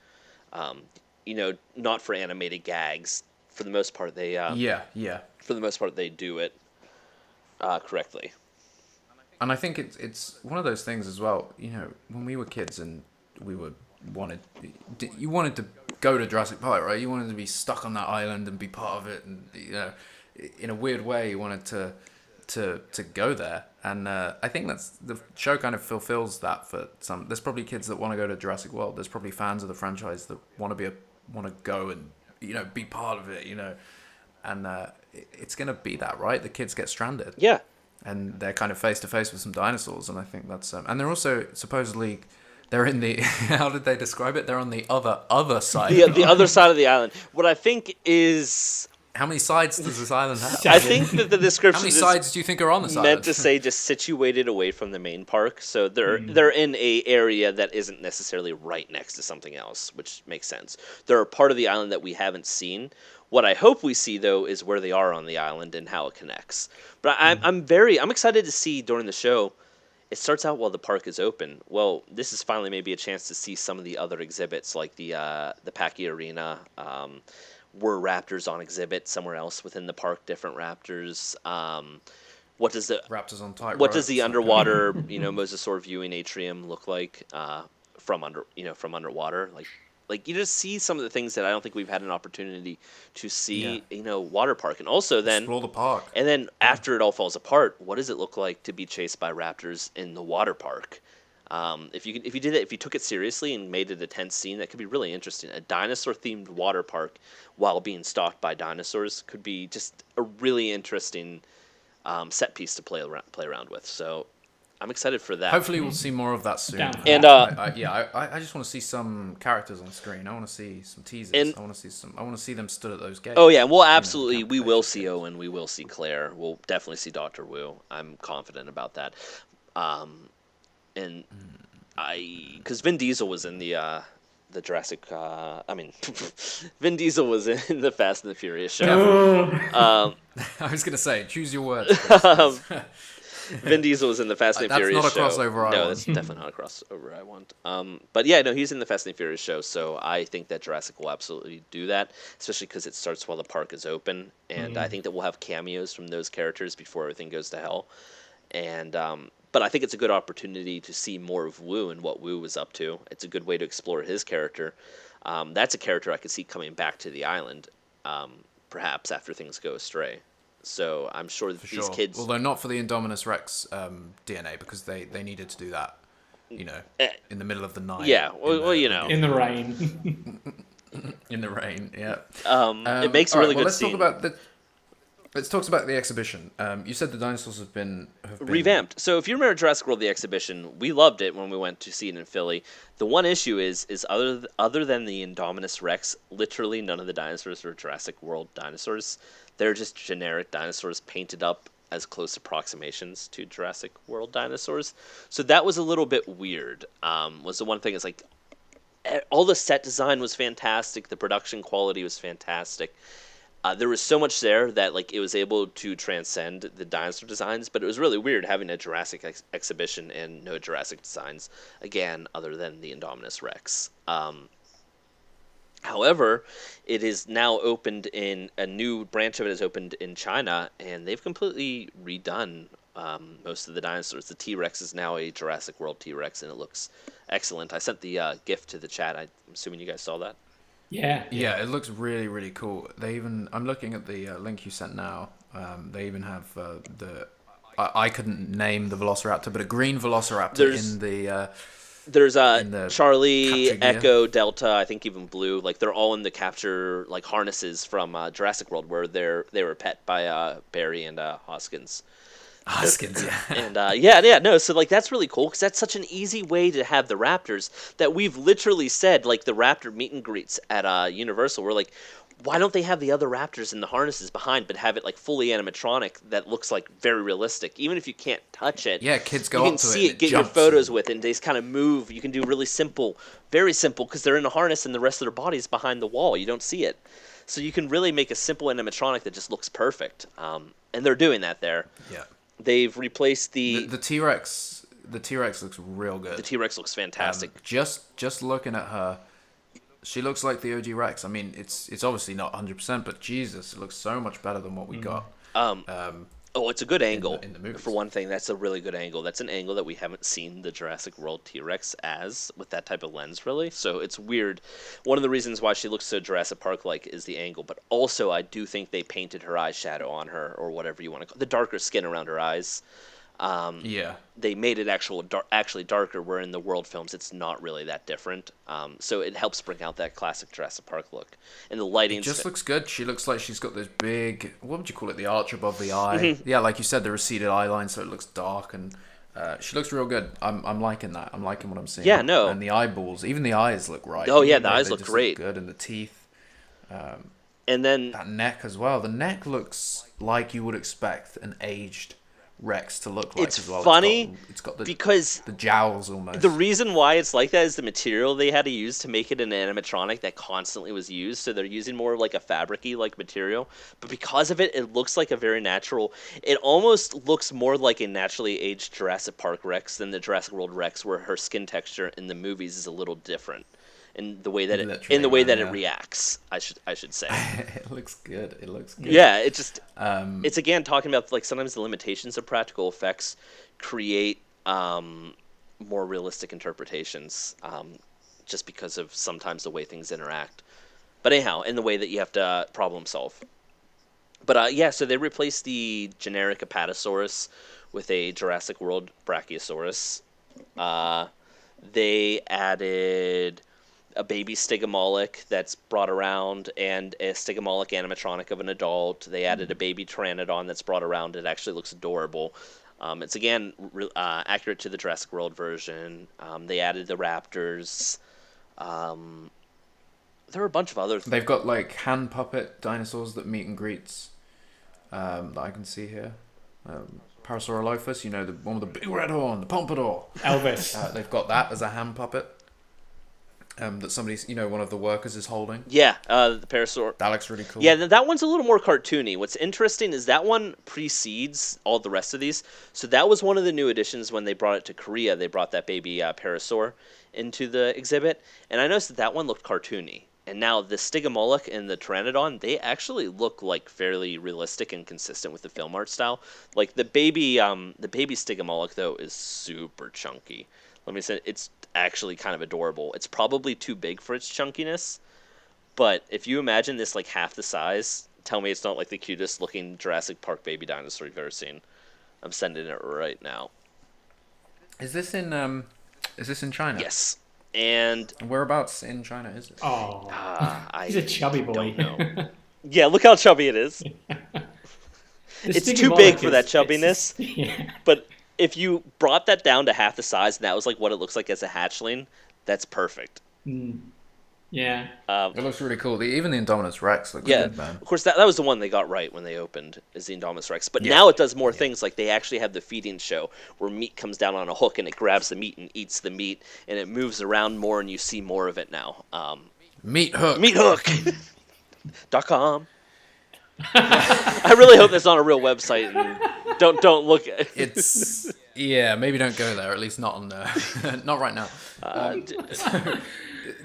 Not for animated gags. For the most part, they For the most part, they do it correctly. And I think it's one of those things as well. When we were kids and you wanted to go to Jurassic Park, right? You wanted to be stuck on that island and be part of it, and in a weird way, you wanted to go there. And I think that's the show kind of fulfills that for some. There's probably kids that want to go to Jurassic World. There's probably fans of the franchise that want to go and be part of it. And it's gonna be that, right? The kids get stranded. Yeah. And they're kind of face to face with some dinosaurs, and I think that's and they're also supposedly they're in the how did they describe it? They're on the other side. The other side of the island. What I think is. How many sides does this island have? I think that the description. How many sides do you think are on this island? Meant to say just situated away from the main park, so they're in a area that isn't necessarily right next to something else, which makes sense. They're a part of the island that we haven't seen. What I hope we see though is where they are on the island and how it connects. But I'm excited to see during the show it starts out while the park is open. Well, this is finally maybe a chance to see some of the other exhibits, like the Packy Arena. Were raptors on exhibit somewhere else within the park? Different raptors. What does the Raptors on tight what does ropes, the that kind of underwater mosasaur viewing atrium look like from underwater? Like you just see some of the things that I don't think we've had an opportunity to see. Water park, and also then explore the park. and then after it all falls apart, what does it look like to be chased by raptors in the water park? If you did it, if you took it seriously and made it a tense scene, that could be really interesting. A dinosaur-themed water park while being stalked by dinosaurs could be just a really interesting set piece to play around with. So I'm excited for that. Hopefully, we'll see more of that soon. Down for And I just want to see some characters on screen. I want to see some teasers. I want to see them stood at those gates. Oh yeah, and we'll absolutely we will see Owen, we will see Claire, we'll definitely see Dr. Wu. I'm confident about that. And because Vin Diesel was in the Jurassic. Vin Diesel was in the Fast and the Furious show. I was gonna say, choose your words. Vin Diesel was in the Fast and the Furious show. That's not a crossover I want. No, that's definitely not a crossover I want. But yeah, no, he's in the Fast and the Furious show, so I think that Jurassic will absolutely do that, especially because it starts while the park is open, and I think that we'll have cameos from those characters before everything goes to hell. And but I think it's a good opportunity to see more of Wu and what Wu was up to. It's a good way to explore his character. That's a character I could see coming back to the island, perhaps after things go astray. So I'm sure that these kids... Although not for the Indominus Rex DNA, because they needed to do that, in the middle of the night. Yeah, in the rain. In the rain, yeah. It makes a really good let's scene. Let's talk about the exhibition. You said the dinosaurs have been revamped. So if you remember Jurassic World, the exhibition, we loved it when we went to see it in Philly. The one issue is other than the Indominus Rex, literally none of the dinosaurs are Jurassic World dinosaurs. They're just generic dinosaurs painted up as close approximations to Jurassic World dinosaurs. So that was a little bit weird. Was the one thing is like all the set design was fantastic, the production quality was fantastic. There was so much there that like it was able to transcend the dinosaur designs, but it was really weird having a Jurassic exhibition and no Jurassic designs, again, other than the Indominus Rex. However, it is now opened in a new branch of it is opened in China, and they've completely redone most of the dinosaurs. The T-Rex is now a Jurassic World T-Rex, and it looks excellent. I sent the GIF to the chat. I'm assuming you guys saw that. Yeah, it looks really, really cool. I'm looking at the link you sent now. They even have I couldn't name the Velociraptor, but a green Velociraptor in the. There's the Charlie, Echo, Delta, I think even Blue. Like they're all in the capture like harnesses from Jurassic World, where they were pet by Barry and Hoskins. Hoskins, yeah. And no, so like that's really cool because that's such an easy way to have the Raptors that we've literally said like the Raptor meet and greets at Universal. We're like, why don't they have the other Raptors in the harnesses behind, but have it like fully animatronic that looks like very realistic, even if you can't touch it. Yeah, kids go you can up to see it, get your photos with it, and they just kind of move. You can do really simple, very simple, because they're in a harness and the rest of their body's behind the wall. You don't see it, so you can really make a simple animatronic that just looks perfect. And they're doing that there. Yeah. They've replaced the T-Rex. The T-Rex looks real good. The T-Rex looks fantastic. Just looking at her, she looks like the OG Rex. I mean, it's obviously not 100%, but Jesus, it looks so much better than what we got. It's a good angle. In the movies. For one thing, that's a really good angle. That's an angle that we haven't seen the Jurassic World T-Rex as with that type of lens, really. So it's weird. One of the reasons why she looks so Jurassic Park-like is the angle, but also I do think they painted her eyeshadow on her, or whatever you want to call it, the darker skin around her eyes. They made it actually darker, where in the World films it's not really that different. So it helps bring out that classic Jurassic Park look. And the lighting just looks good. She looks like she's got this big, what would you call it, the arch above the eye. Mm-hmm. Yeah, like you said, the receded eye line, so it looks dark, and she looks real good. I'm liking that. I'm liking what I'm seeing. Yeah, no. And the eyeballs, even the eyes look right. Oh yeah, the eyes look great. Look good, and the teeth. And then that neck as well. The neck looks like you would expect an aged Rex to look like It's as well. funny it's got the because the jowls almost. the reason why it's like that is the material they had to use to make it an animatronic that constantly was used. So they're using more of like a fabric-y like material. But because of it, it looks like a very natural. It almost looks more like a naturally aged Jurassic Park Rex than the Jurassic World Rex, where her skin texture in the movies is a little different in the way that it reacts. I should say. It looks good. It looks good. Yeah, it just it's again talking about like sometimes the limitations of practical effects create more realistic interpretations just because of sometimes the way things interact. But anyhow, in the way that you have to problem solve. But yeah, so they replaced the generic Apatosaurus with a Jurassic World Brachiosaurus. They added a baby Stygomoloch that's brought around and a Stygomoloch animatronic of an adult. They added a baby Pteranodon that's brought around. It actually looks adorable. It's again accurate to the Jurassic World version. They added the raptors. There were a bunch of other things. They've got like hand puppet dinosaurs that meet and greets that I can see here. Parasaurolophus, you know, the one with the big red horn, the pompadour. Elvis. They've got that as a hand puppet that somebody's, you know, one of the workers is holding. Yeah, the Parasaur. That looks really cool. Yeah, that one's a little more cartoony. What's interesting is that one precedes all the rest of these. So that was one of the new additions when they brought it to Korea. They brought that baby Parasaur into the exhibit. And I noticed that one looked cartoony. And now the Stygomoloch and the Pteranodon, they actually look like fairly realistic and consistent with the film art style. Like the baby Stygomoloch though is super chunky. Let me say, it's actually kind of adorable. It's probably too big for its chunkiness, but if you imagine this like half the size, tell me it's not like the cutest looking Jurassic Park baby dinosaur you've ever seen. I'm sending it right now. Is this in China? Yes. And whereabouts in China is it? Oh, he's a chubby boy. Don't know. Yeah, look how chubby it is. It's too big for that chubbiness. Yeah. But if you brought that down to half the size and that was like what it looks like as a hatchling, that's perfect. Yeah. It looks really cool. Even the Indominus Rex looks good, man. Of course, that was the one they got right when they opened, is the Indominus Rex. But now it does more things, like they actually have the feeding show where meat comes down on a hook and it grabs the meat and eats the meat, and it moves around more and you see more of it now. Meat Hook. Meathook.com. I really hope that's not a real website. And don't look at it. It's maybe don't go there. At least not on not right now.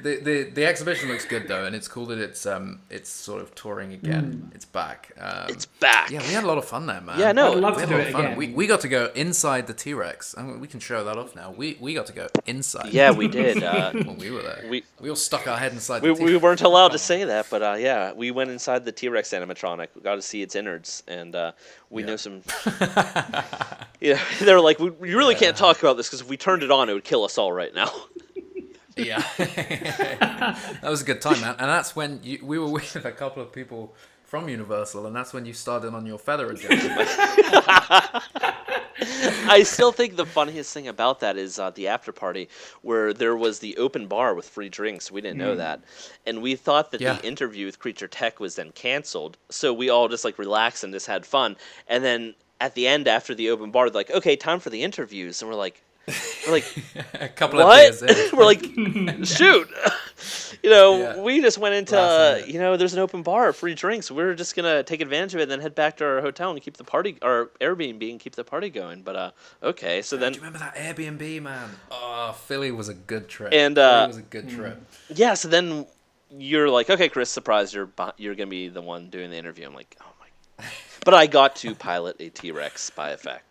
The exhibition looks good though, and it's cool that it's sort of touring again. It's back. It's back. Yeah, we had a lot of fun there, man. I'd love to do it again. We got to go inside the T-Rex. I mean, we can show that off now. We got to go inside. Yeah, we did. When we were there, we all stuck our head inside. We weren't allowed to say that, but yeah, we went inside the T-Rex animatronic. We got to see its innards, and we know some. Yeah, they're like, we really can't talk about this because if we turned it on, it would kill us all right now. Yeah, that was a good time, man. And that's when we were with a couple of people from Universal, and that's when you started on your feather agenda. I still think the funniest thing about that is the after party where there was the open bar with free drinks. We didn't know that, and we thought that the interview with Creature Tech was then canceled. So we all just like relaxed and just had fun. And then at the end, after the open bar, they're like, "Okay, time for the interviews," and we're like a couple what? of beers in. We're like, shoot. We just went into, there's an open bar, free drinks. We're just going to take advantage of it and then head back to our hotel and keep the party, our Airbnb, and keep the party going. But, okay. So then. Do you remember that Airbnb, man? Oh, Philly was a good trip. And, Philly was a good trip. Yeah, so then you're like, okay, Chris, surprise, you're going to be the one doing the interview. I'm like, oh my. But I got to pilot a T-Rex by effect.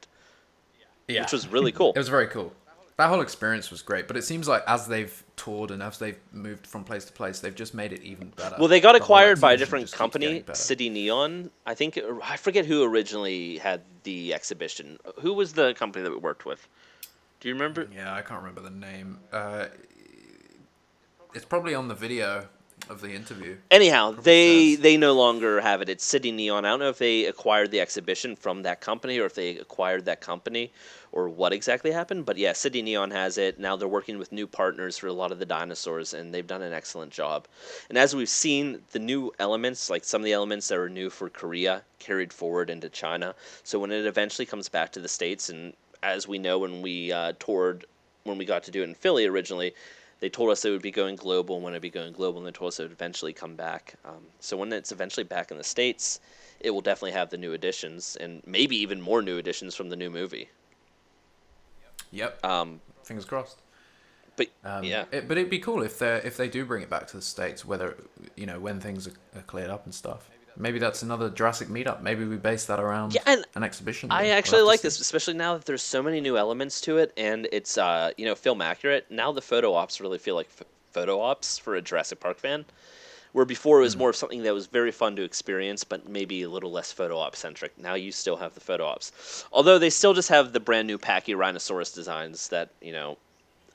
Yeah. Which was really cool. It was very cool. That whole experience was great, but it seems like as they've toured and as they've moved from place to place, they've just made it even better. Well, they got acquired by a different company, City Neon. I forget who originally had the exhibition. Who was the company that we worked with? Do you remember? Yeah, I can't remember the name. It's probably on the video. of the interview. Anyhow, Probably says. they no longer have it. It's City Neon. I don't know if they acquired the exhibition from that company or if they acquired that company or what exactly happened. But yeah, City Neon has it. Now they're working with new partners for a lot of the dinosaurs, and they've done an excellent job. And as we've seen, the new elements, like some of the elements that were new for Korea, carried forward into China. So when it eventually comes back to the States, and as we know when we toured, when we got to do it in Philly originally, they told us it would be going global, and when it would be going global, and they told us it would eventually come back. So when it's eventually back in the States, it will definitely have the new additions, and maybe even more new additions from the new movie. Yep. Fingers crossed. But yeah, but it'd be cool if they do bring it back to the States, whether when things are cleared up and stuff. Maybe that's another Jurassic meetup. Maybe we base that around an exhibition. I actually like this, especially now that there's so many new elements to it, and it's film accurate. Now the photo ops really feel like photo ops for a Jurassic Park fan, where before it was more of something that was very fun to experience, but maybe a little less photo op centric. Now you still have the photo ops, although they still just have the brand new Pachyrhinosaurus designs that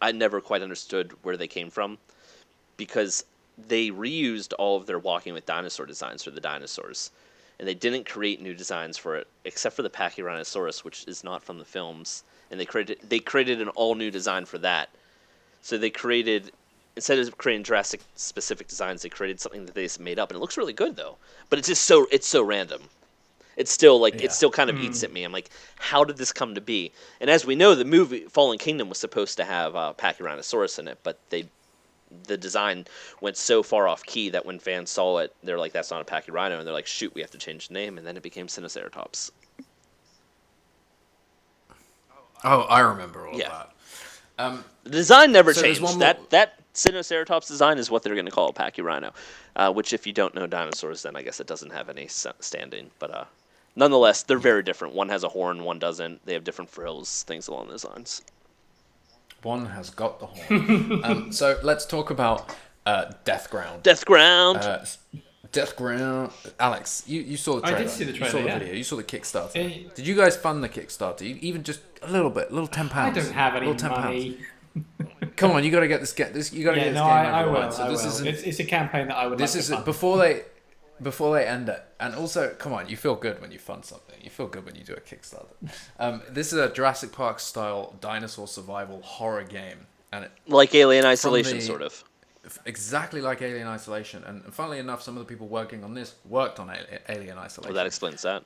I never quite understood where they came from, because they reused all of their Walking with Dinosaur designs for the dinosaurs, and they didn't create new designs for it, except for the Pachyrhinosaurus, which is not from the films, and they created an all-new design for that. So they created, instead of creating Jurassic-specific designs, they created something that they just made up, and it looks really good, though. But it's just so random. It's still it still kind of eats at me. I'm like, how did this come to be? And as we know, the movie Fallen Kingdom was supposed to have Pachyrhinosaurus in it, but the design went so far off key that when fans saw it, they're like, that's not a Pachyrhino, and they're like, shoot, we have to change the name, and then it became Cineceratops. Oh, I remember all of that. The design never so changed. That Cineceratops design is what they're going to call a Pachyrhino, which if you don't know dinosaurs, then I guess it doesn't have any standing. But nonetheless, they're very different. One has a horn, one doesn't. They have different frills, things along those lines. One has got the horn. So let's talk about Deathground. Deathground. Alex, you saw the trailer. I did see the trailer. You saw the video. You saw the Kickstarter. Did you guys fund the Kickstarter? Even just a little bit, little £10. I don't have any money. Come on, you got to get this. You got to get this game. I will. So it's a campaign that I would. This like is to fund. before they end it. And also, come on, you feel good when you fund something. You feel good when you do a Kickstarter. This is a Jurassic Park style dinosaur survival horror game, and like Alien Isolation, sort of. Exactly like Alien Isolation, and funnily enough, some of the people working on this worked on Alien Isolation. Well, that explains that.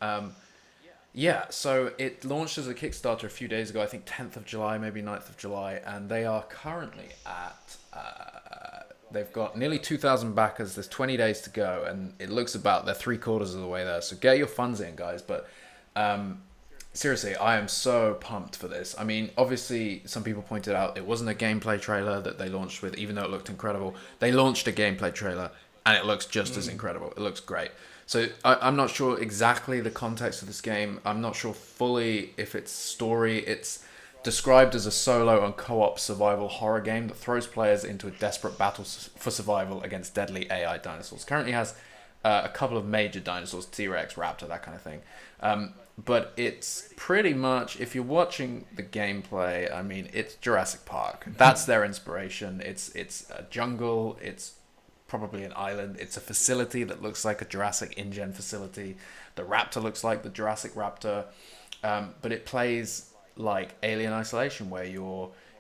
Yeah, so it launched as a Kickstarter a few days ago, I think 10th of July, maybe 9th of July, and they are currently at, they've got nearly 2,000 backers, there's 20 days to go, and it looks about they're 3/4 of the way there, so get your funds in, guys, but seriously, I am so pumped for this. I mean, obviously, some people pointed out it wasn't a gameplay trailer that they launched with, even though it looked incredible. They launched a gameplay trailer, and it looks just as incredible. It looks great. So I'm not sure exactly the context of this game. I'm not sure fully if it's story. It's described as a solo and co-op survival horror game that throws players into a desperate battle for survival against deadly AI dinosaurs. Currently has a couple of major dinosaurs, T-Rex, Raptor, that kind of thing. But it's pretty much, if you're watching the gameplay, I mean, it's Jurassic Park. That's their inspiration. It's a jungle. It's probably an island. It's a facility that looks like a Jurassic InGen facility. The Raptor looks like the Jurassic Raptor. But it plays like Alien Isolation, where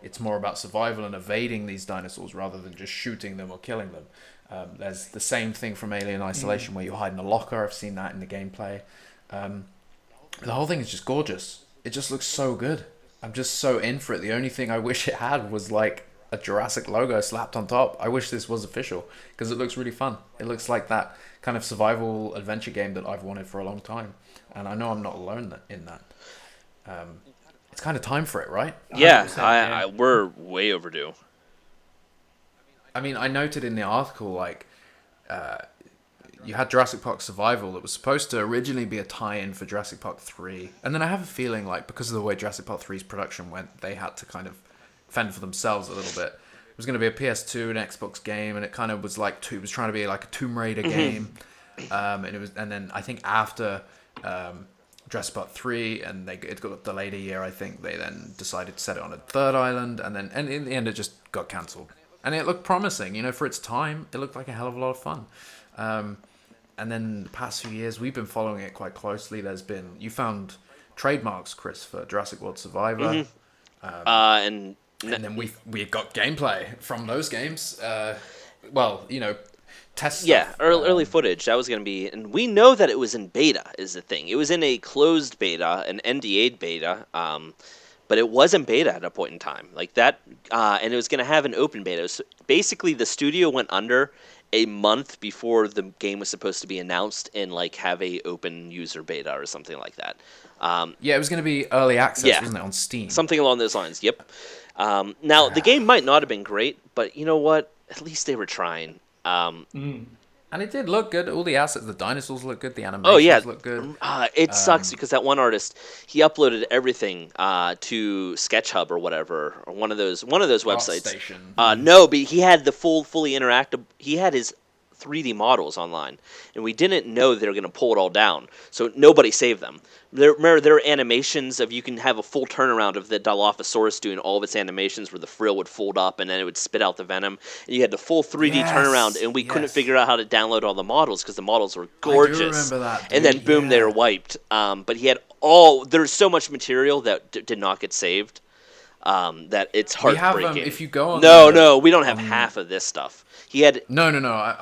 it's more about survival and evading these dinosaurs rather than just shooting them or killing them. There's the same thing from Alien Isolation where you hide in a locker. I've seen that in the gameplay. The whole thing is just gorgeous. It just looks so good. I'm just so in for it. The only thing I wish it had was like a Jurassic logo slapped on top. I wish this was official because it looks really fun. It looks like that kind of survival adventure game that I've wanted for a long time. And I know I'm not alone in that. It's kind of time for it, right? Yeah, we're way overdue. I mean, I noted in the article, like, you had Jurassic Park Survival that was supposed to originally be a tie-in for Jurassic Park 3. And then I have a feeling, like, because of the way Jurassic Park 3's production went, they had to kind of fend for themselves a little bit. It was going to be a PS2 and Xbox game, and it kind of was like, it was trying to be like a Tomb Raider game. And then I think after Jurassic Park 3, and it got delayed a year, I think, they then decided to set it on a third island, and in the end it just got cancelled. and it looked promising. You know, for its time, it looked like a hell of a lot of fun. And then the past few years, we've been following it quite closely. You found trademarks, Chris, for Jurassic World Survivor. And then we got gameplay from those games. Test yeah, stuff. early footage. That was going to be, and we know that it was in beta. Is the thing? It was in a closed beta, an NDA beta. But it was in beta at a point in time, like that, and it was going to have an open beta. So basically, the studio went under a month before the game was supposed to be announced and like have a open user beta or something like that. It was going to be early access, wasn't it, on Steam? Something along those lines. Yep. Now the game might not have been great, but you know what? At least they were trying. And it did look good. All the assets, the dinosaurs look good. The animations look good. It sucks because that one artist, he uploaded everything to SketchHub or whatever, or one of those websites. ArtStation. No, but he had the fully interactive. He had his 3D models online, and we didn't know they were going to pull it all down, so nobody saved them. There are animations of you can have a full turnaround of the Dilophosaurus doing all of its animations where the frill would fold up and then it would spit out the venom, and you had the full 3D turnaround, and we couldn't figure out how to download all the models because the models were gorgeous. I do remember that, dude. And then boom, they were wiped. But he had there's so much material that did not get saved. That it's heartbreaking. We have, if you go on No, we don't have half of this stuff. He had No.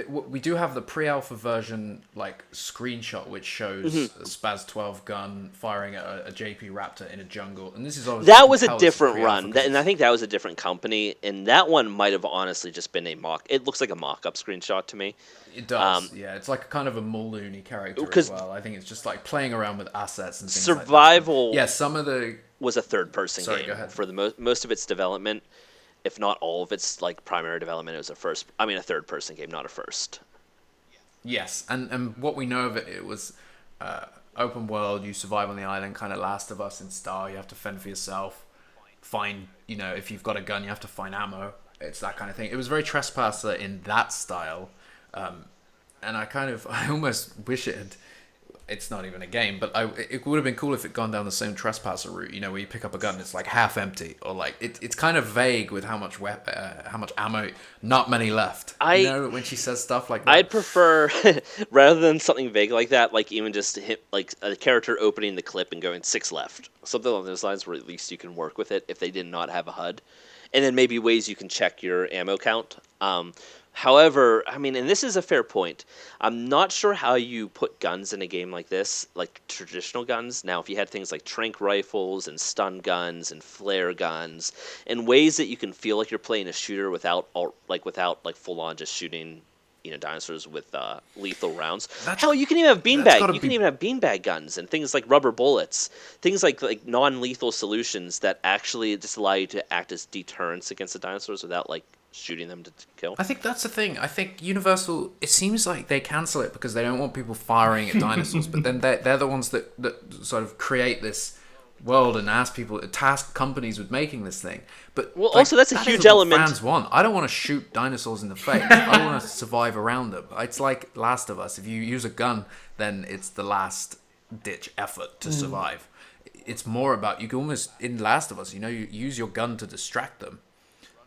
We do have the pre-alpha version, like, screenshot, which shows a Spaz 12 gun firing at a JP Raptor in a jungle, and this is obviously that was a different run, and I think that was a different company, and that one might have honestly just been a mock. It looks like a mock-up screenshot to me. It does, it's like kind of a Mullooney character as well. I think it's just like playing around with assets and things Survival like that. Some of the was a third-person game go ahead. for the most of its development. If not all of its like primary development, it was a third-person game, not a first. Yes, and what we know of it was open world. You survive on the island, kind of Last of Us in style. You have to fend for yourself. Find, if you've got a gun, you have to find ammo. It's that kind of thing. It was very Trespasser in that style, and I almost wish it had. It's not even a game, but it would have been cool if it gone down the same Trespasser route. Where you pick up a gun, and it's like half empty, or like it's kind of vague with how much ammo. Not many left. When she says stuff like that. I'd prefer rather than something vague like that, like even just hit like a character opening the clip and going 6 left, something along those lines, where at least you can work with it if they did not have a HUD, and then maybe ways you can check your ammo count. However, and this is a fair point. I'm not sure how you put guns in a game like this, like traditional guns. Now, if you had things like tranq rifles and stun guns and flare guns, and ways that you can feel like you're playing a shooter without full on just shooting, dinosaurs with lethal rounds. Hell, you can even have beanbag. You can even have beanbag guns and things like rubber bullets, things like non-lethal solutions that actually just allow you to act as deterrents against the dinosaurs without shooting them to kill. I think that's the thing. I think Universal, it seems like they cancel it because they don't want people firing at dinosaurs, but then they're the ones that sort of create this world and task companies with making this thing. But also that's a huge isn't what element. Fans want. I don't want to shoot dinosaurs in the face. I want to survive around them. It's like Last of Us. If you use a gun, then it's the last ditch effort to survive. It's more about, you can almost, in Last of Us, you use your gun to distract them,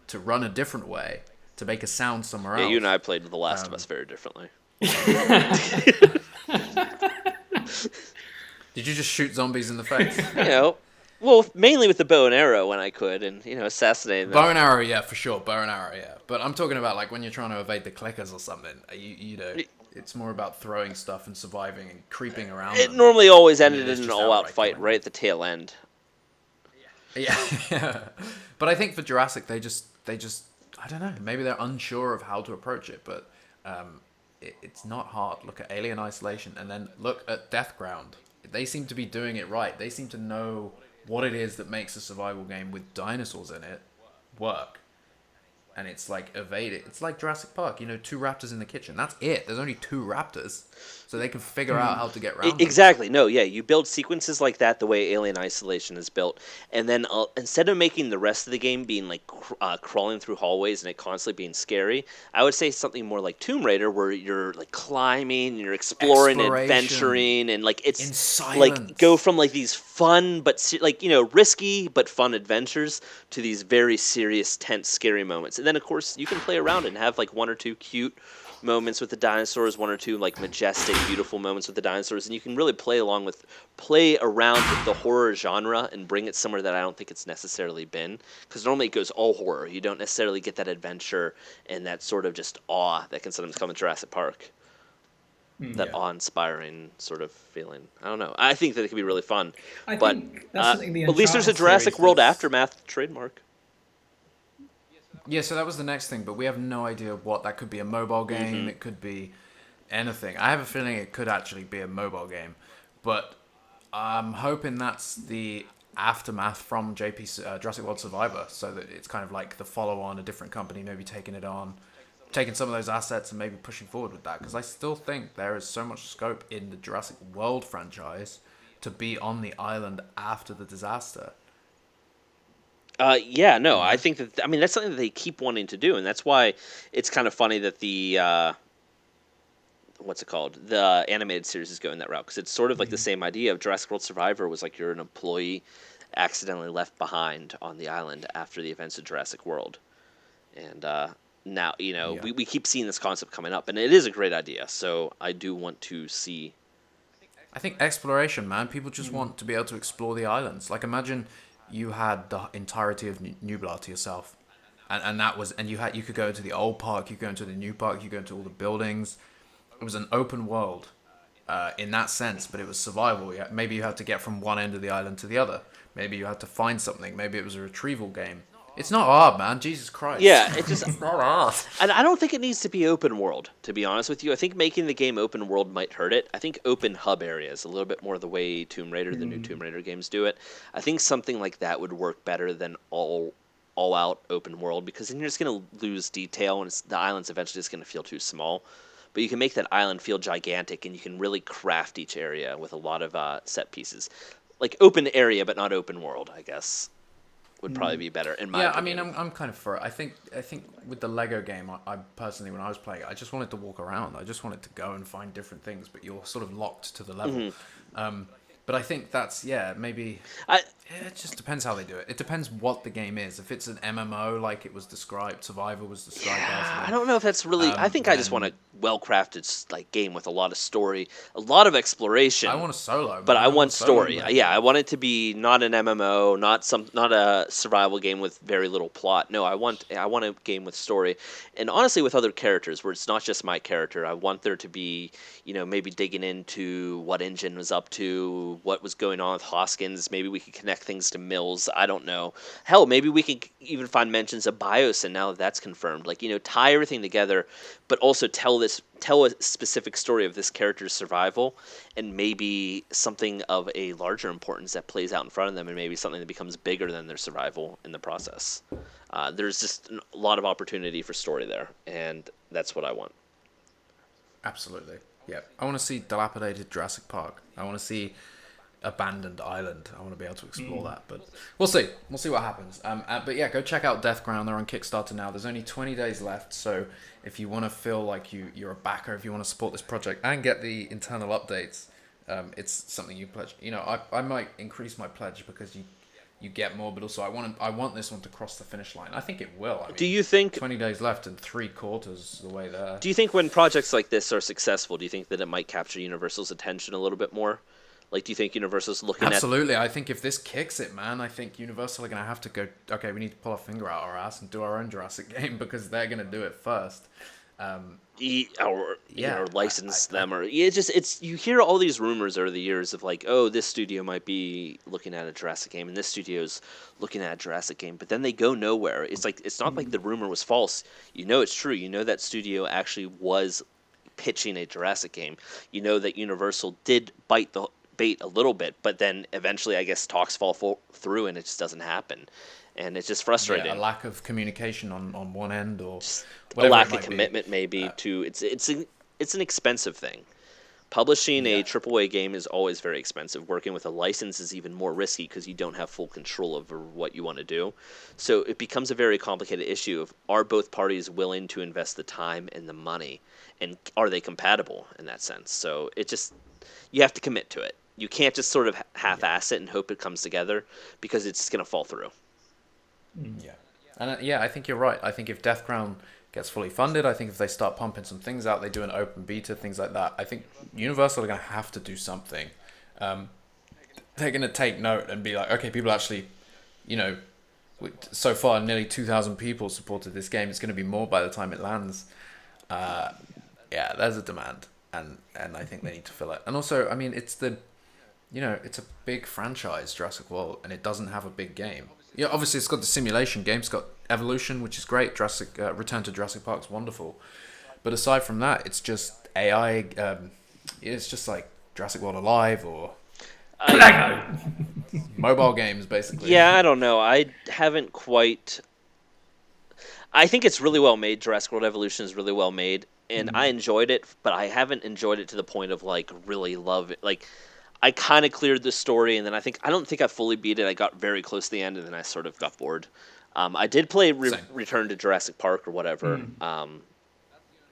to run a different way, to make a sound somewhere else. Yeah, you and I played The Last of Us very differently. Did you just shoot zombies in the face? Well, mainly with the bow and arrow when I could, and assassinate them. Bow and arrow, yeah, for sure. Bow and arrow, yeah. But I'm talking about when you're trying to evade the clickers or something. It's more about throwing stuff and surviving and creeping around. It normally always ended in an all-out fight right at the tail end. Yeah. But I think for Jurassic, they just I don't know. Maybe they're unsure of how to approach it, but it's not hard. Look at Alien Isolation, and then look at Deathground. They seem to be doing it right. They seem to know what it is that makes a survival game with dinosaurs in it work. And it's evade it. It's like Jurassic Park, 2 raptors in the kitchen. That's it. There's only 2 raptors. So they can figure out how to get around them. Exactly. No, yeah. You build sequences like that the way Alien Isolation is built. And then instead of making the rest of the game being crawling through hallways and it constantly being scary, I would say something more like Tomb Raider, where you're climbing, and you're exploring and adventuring, and it's in silence. Go from these fun but risky but fun adventures to these very serious, tense, scary moments. And then, of course, you can play around and have like one or two cute moments with the dinosaurs, one or two like majestic, beautiful moments with the dinosaurs, and you can really play around with the horror genre and bring it somewhere that I don't think it's necessarily been. Because normally it goes all horror. You don't necessarily get that adventure and that sort of just awe that can sometimes come in Jurassic Park. That awe-inspiring sort of feeling. I don't know. I think that it could be really fun. I think that's something the at least there's a Uncharted Jurassic series World does. Aftermath trademark. Yeah, so that was the next thing, but we have no idea what that could be. A mobile game, it could be anything. I have a feeling it could actually be a mobile game, but I'm hoping that's the aftermath from Jurassic World Survivor, so that it's kind of like the follow-on, a different company maybe taking it on, taking some of those assets and maybe pushing forward with that, because I still think there is so much scope in the Jurassic World franchise to be on the island after the disaster. I think that, I mean, that's something that they keep wanting to do, and that's why it's kind of funny that the what's it called? The animated series is going that route, because it's sort of like the same idea of Jurassic World Survivor was like you're an employee accidentally left behind on the island after the events of Jurassic World. And now, we keep seeing this concept coming up, and it is a great idea, so I do want to see. I think exploration, man. People just want to be able to explore the islands. Like, imagine you had the entirety of Nublar to yourself, and you could go to the old park, you go into the new park, you go into all the buildings. It was an open world, in that sense, but it was survival. Maybe you had to get from one end of the island to the other. Maybe you had to find something. Maybe it was a retrieval game. It's not hard, man. Jesus Christ. Yeah, it's not hard. And I don't think it needs to be open world, to be honest with you. I think making the game open world might hurt it. I think open hub areas, a little bit more the way Tomb Raider, the new Tomb Raider games do it. I think something like that would work better than all out open world, because then you're just going to lose detail, and the island's eventually just going to feel too small. But you can make that island feel gigantic, and you can really craft each area with a lot of set pieces. Like open area, but not open world, I guess, would probably be better in my opinion. I mean, I'm kind of for it. I think with the Lego game, I personally, when I was playing it, I just wanted to walk around. I just wanted to go and find different things, but you're sort of locked to the level. But I think that's, maybe... it just depends how they do it. It depends what the game is. If it's an MMO, like it was described, Survivor was described as... I don't know if that's really... I think I just want a well-crafted game with a lot of story, a lot of exploration. I want a solo. But I want story. I want it to be not an MMO, not a survival game with very little plot. No, I want a game with story. And honestly, with other characters, where it's not just my character, I want there to be, maybe digging into what InGen was up to, what was going on with Hoskins. Maybe we could connect things to Mills. I don't know. Hell, maybe we could even find mentions of BIOS, and now that's confirmed. Tie everything together, but also tell a specific story of this character's survival, and maybe something of a larger importance that plays out in front of them, and maybe something that becomes bigger than their survival in the process. There's just a lot of opportunity for story there, and that's what I want. Absolutely. Yeah. I want to see dilapidated Jurassic Park. I want to see abandoned island. I want to be able to explore that, but we'll see. We'll see what happens. But yeah, go check out Deathground. They're on Kickstarter now. There's only 20 days left, so if you want to feel like you're a backer, if you want to support this project and get the internal updates, it's something you pledge. I might increase my pledge because you get more, but also I want this one to cross the finish line. I think it will. I mean, do you think 20 days left and 3/4 the way there? Do you think when projects like this are successful, do you think that it might capture Universal's attention a little bit more? Like, do you think Universal's looking Absolutely. I think if this kicks it, man, I think Universal are going to have to go, okay, we need to pull our finger out our ass and do our own Jurassic game, because they're going to do it first. Or license them, or you hear all these rumors over the years of like, oh, this studio might be looking at a Jurassic game, and this studio's looking at a Jurassic game, but then they go nowhere. It's like, it's not like the rumor was false. It's true. That studio actually was pitching a Jurassic game. That Universal did bite the bait a little bit, but then eventually, I guess, talks fall through, and it just doesn't happen. And it's just frustrating. A lack of communication on one end, or a lack of commitment, maybe to it's an expensive thing. Publishing a AAA game is always very expensive. Working with a license is even more risky because you don't have full control over what you want to do. So it becomes a very complicated issue of, are both parties willing to invest the time and the money, and are they compatible in that sense? So you have to commit to it. You can't just sort of half-ass it and hope it comes together, because it's just going to fall through. And yeah, I think you're right. I think if Death Crown gets fully funded, I think if they start pumping some things out, they do an open beta, things like that, I think Universal are going to have to do something. Um, they're going to take note and be like, okay, people actually, you know, so far nearly 2,000 people supported this game. It's going to be more by the time it lands. Yeah, there's a demand, and I think they need to fill it. And also, I mean, it's it's a big franchise, Jurassic World, and it doesn't have a big game. Yeah, obviously it's got the simulation game. It's got Evolution, which is great. Return to Jurassic Park is wonderful. But aside from that, it's just AI. It's just like Jurassic World Alive or mobile games, basically. Yeah, I don't know. I haven't quite. I think it's really well made. Jurassic World Evolution is really well made, and I enjoyed it, but I haven't enjoyed it to the point of like really love it. Like, I kind of cleared the story, and then I don't think I fully beat it. I got very close to the end, and then I sort of got bored. I did play Return to Jurassic Park or whatever.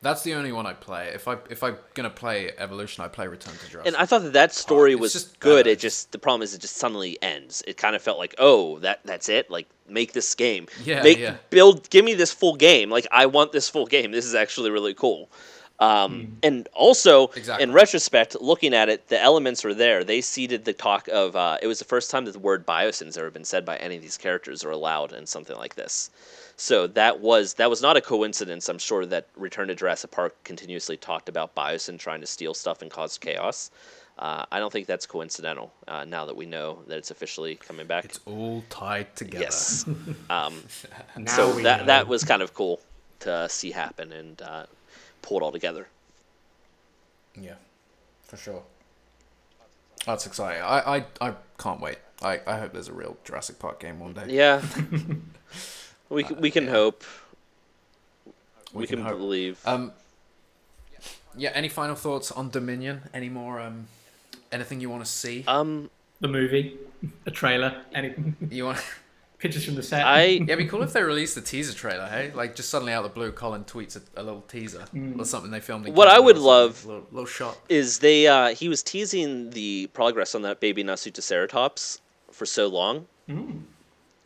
That's the only one I play. If I'm gonna play Evolution, I play Return to Jurassic. And I thought that story Park. was just good. better. The problem is it just suddenly ends. It kind of felt like, oh, that's it. Like, make this game. Yeah. Give me this full game. Like, I want this full game. This is actually really cool. And also, Exactly. in retrospect, looking at it, the elements were there. They seeded the talk of. It was the first time that the word biocin's ever been said by any of these characters or allowed in something like this. So that was not a coincidence. I'm sure that Return to Jurassic Park continuously talked about biocin trying to steal stuff and cause chaos. I don't think that's coincidental. Now that we know that it's officially coming back, It's all tied together. yes. Now So we that know. was kind of cool to see happen and pull it all together. Yeah, for sure. That's exciting. I can't wait. I hope there's a real Jurassic Park game one day. Yeah. We can hope. We can can hope. believe. Yeah. Any final thoughts on Dominion? Any more? Anything you want to see? The movie, a trailer, anything. You want? Pictures from the set. Yeah, it'd be cool if they released the teaser trailer. Hey, like just suddenly out of the blue, Colin tweets a little teaser or something they filmed. In What I Canada would or love something. Little shot. is he was teasing the progress on that baby Nasutoceratops for so long.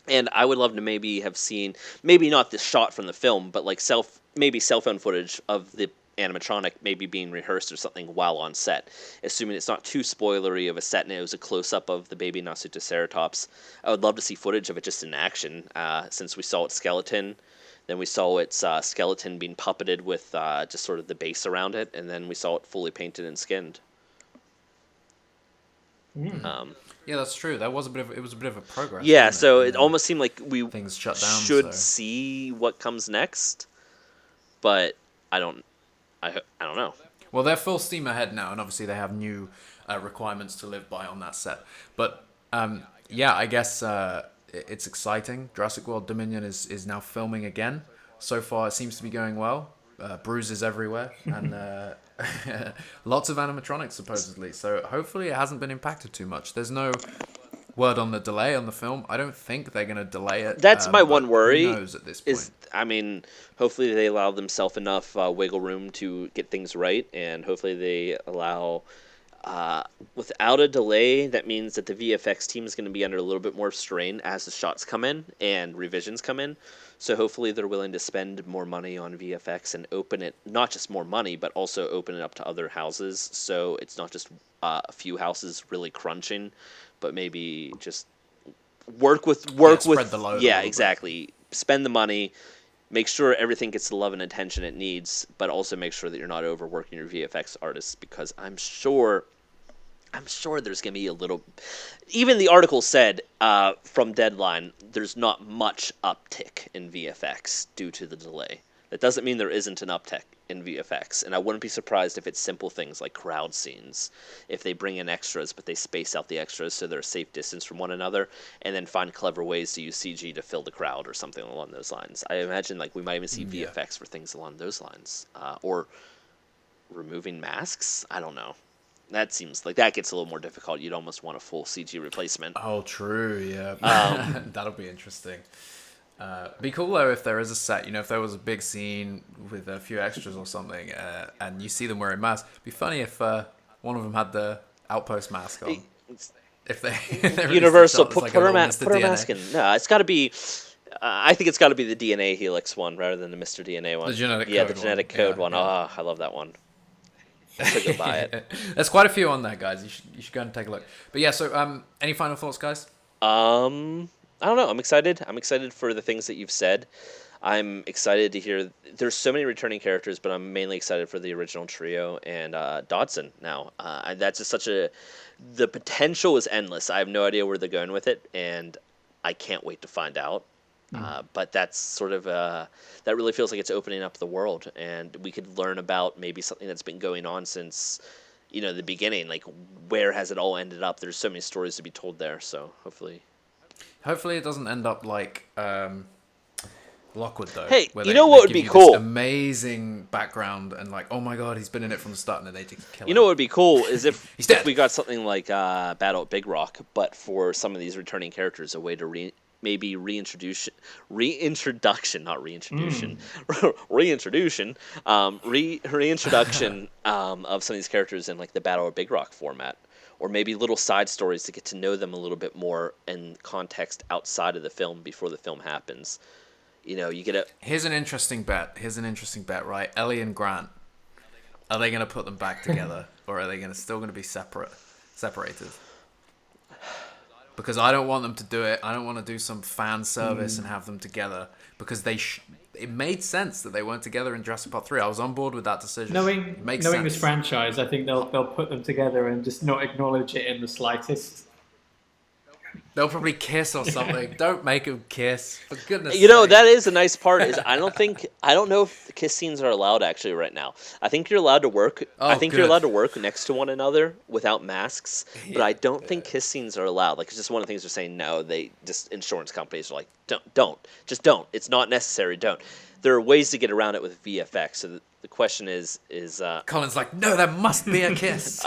And I would love to maybe have seen, maybe not this shot from the film, but like cell phone footage of the animatronic maybe being rehearsed or something while on set, assuming it's not too spoilery of a set and it was a close-up of the baby Nasutoceratops. I would love to see footage of it just in action, since we saw its skeleton, then we saw its skeleton being puppeted with just sort of the base around it, and then we saw it fully painted and skinned. Yeah, that's true. It was a bit of a progress. Yeah, wasn't so And it then almost seemed like we things shut down. should so. see what comes next, but I don't know. Well, they're full steam ahead now, and obviously they have new requirements to live by on that set. But yeah, I guess it's exciting. Jurassic World Dominion is now filming again. So far, it seems to be going well. Bruises everywhere, and lots of animatronics supposedly. So hopefully, it hasn't been impacted too much. There's no word on the delay on the film. I don't think they're going to delay it. That's my but one worry. Who knows at this point? Hopefully they allow themselves enough wiggle room to get things right, and hopefully they allow, without a delay, that means that the VFX team is going to be under a little bit more strain as the shots come in and revisions come in. So hopefully they're willing to spend more money on VFX and open it, not just more money, but also open it up to other houses. So it's not just a few houses really crunching, but maybe just work with spread the load a yeah, little bit. exactly. Spend the money, make sure everything gets the love and attention it needs, but also make sure that you're not overworking your VFX artists, because I'm sure there's going to be a little. Even the article said from Deadline, there's not much uptick in VFX due to the delay. That doesn't mean there isn't an uptick in VFX, and I wouldn't be surprised if it's simple things like crowd scenes, if they bring in extras but they space out the extras so they're a safe distance from one another, and then find clever ways to use CG to fill the crowd or something along those lines. I imagine we might even see VFX for things along those lines, or removing masks. I don't know. That seems like that gets a little more difficult. You'd almost want a full CG replacement. Oh, true. Yeah, that'll be interesting. Be cool though if there is a set. If there was a big scene with a few extras or something, and you see them wearing masks. It'd be funny if one of them had the Outpost mask on. If they released Universal, a shot put that's her like a little Mr. mask in. No, it's got to be. I think it's got to be the DNA Helix one rather than the Mr. DNA one. The genetic yeah, code the genetic one. code Yeah, one. yeah. Ah, I love that one. So go buy it. There's quite a few on there, guys. You should go and take a look. But yeah, so any final thoughts, guys? I don't know. I'm excited. I'm excited for the things that you've said. I'm excited to hear. There's so many returning characters, but I'm mainly excited for the original trio and Dodgson now. That's just such a. The potential is endless. I have no idea where they're going with it, and I can't wait to find out. But that's sort of that really feels like it's opening up the world, and we could learn about maybe something that's been going on since the beginning. Like, where has it all ended up? There's so many stories to be told there. So hopefully it doesn't end up like Lockwood, though. Hey, where you know what would give be you cool? This amazing background and like, oh my god, he's been in it from the start, and then they just kill him. You know what would be cool is if He's dead. we got something like Battle at Big Rock, but for some of these returning characters, a way to reintroduction, reintroduction of some of these characters in like the Battle of Big Rock format, or maybe little side stories to get to know them a little bit more in context outside of the film before the film happens. You get a. Here's an interesting bet, right? Ellie and Grant, are they going to put them back together, or are they still going to be separated? Because I don't want them to do it. I don't want to do some fan service and have them together, because it made sense that they weren't together in Jurassic Park 3. I was on board with that decision. Knowing this franchise, I think they'll put them together and just not acknowledge it in the slightest. They'll probably kiss or something. Don't make them kiss, for goodness' sake. That is a nice part. Is I don't know if the kiss scenes are allowed actually right now. I think you're allowed to work. You're allowed to work next to one another without masks. But I don't think kiss scenes are allowed. Like, it's just one of the things they're saying no. They just insurance companies are like, don't, just don't. It's not necessary. Don't. There are ways to get around it with VFX. So the question is Colin's like, no, there must be a kiss.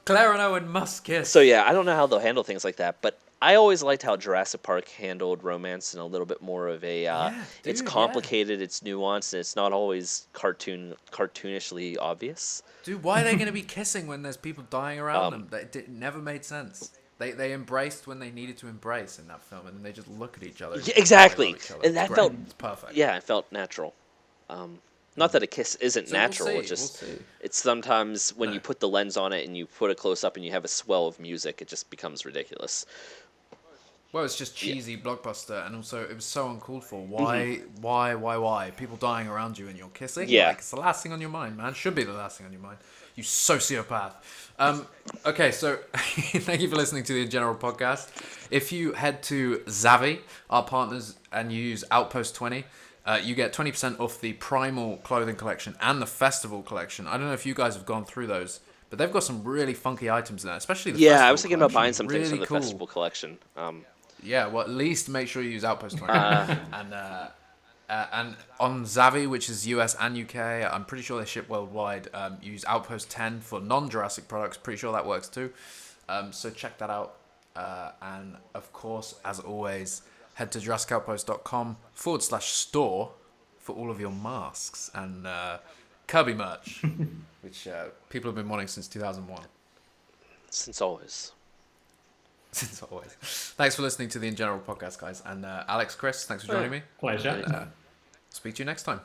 Claire and Owen must kiss. So yeah, I don't know how they'll handle things like that, but I always liked how Jurassic Park handled romance in a little bit more of a. It's complicated, it's nuanced, and it's not always cartoonishly obvious. Dude, why are they going to be kissing when there's people dying around them? It never made sense. They embraced when they needed to embrace in that film, and then they just look at each other. Yeah, exactly, and that felt it's perfect. Yeah, it felt natural. Not that a kiss isn't natural. We'll it's just see. It's sometimes when you put the lens on it and you put it close up and you have a swell of music, it just becomes ridiculous. Well, it's just cheesy blockbuster, and also it was so uncalled for. Why? People dying around you and you're kissing? Yeah. Like, it's the last thing on your mind, man. Should be the last thing on your mind. You sociopath. Okay, so thank you for listening to the InGeneral podcast. If you head to Zavvi, our partners, and you use Outpost 20, you get 20% off the Primal clothing collection and the Festival collection. I don't know if you guys have gone through those, but they've got some really funky items in there, especially the Festival I was thinking about buying some things really from the cool. Festival collection. Yeah, well, at least make sure you use Outpost 20. And on Zavvi, which is US and UK, I'm pretty sure they ship worldwide. Use Outpost 10 for non-Jurassic products. Pretty sure that works too. So check that out. And of course, as always, head to JurassicOutpost.com/store for all of your masks and Kirby merch, which people have been wanting since 2001. Since always. Since always. Thanks for listening to the InGeneral podcast, guys. And Alex, Chris, thanks for joining me. Pleasure. And, speak to you next time.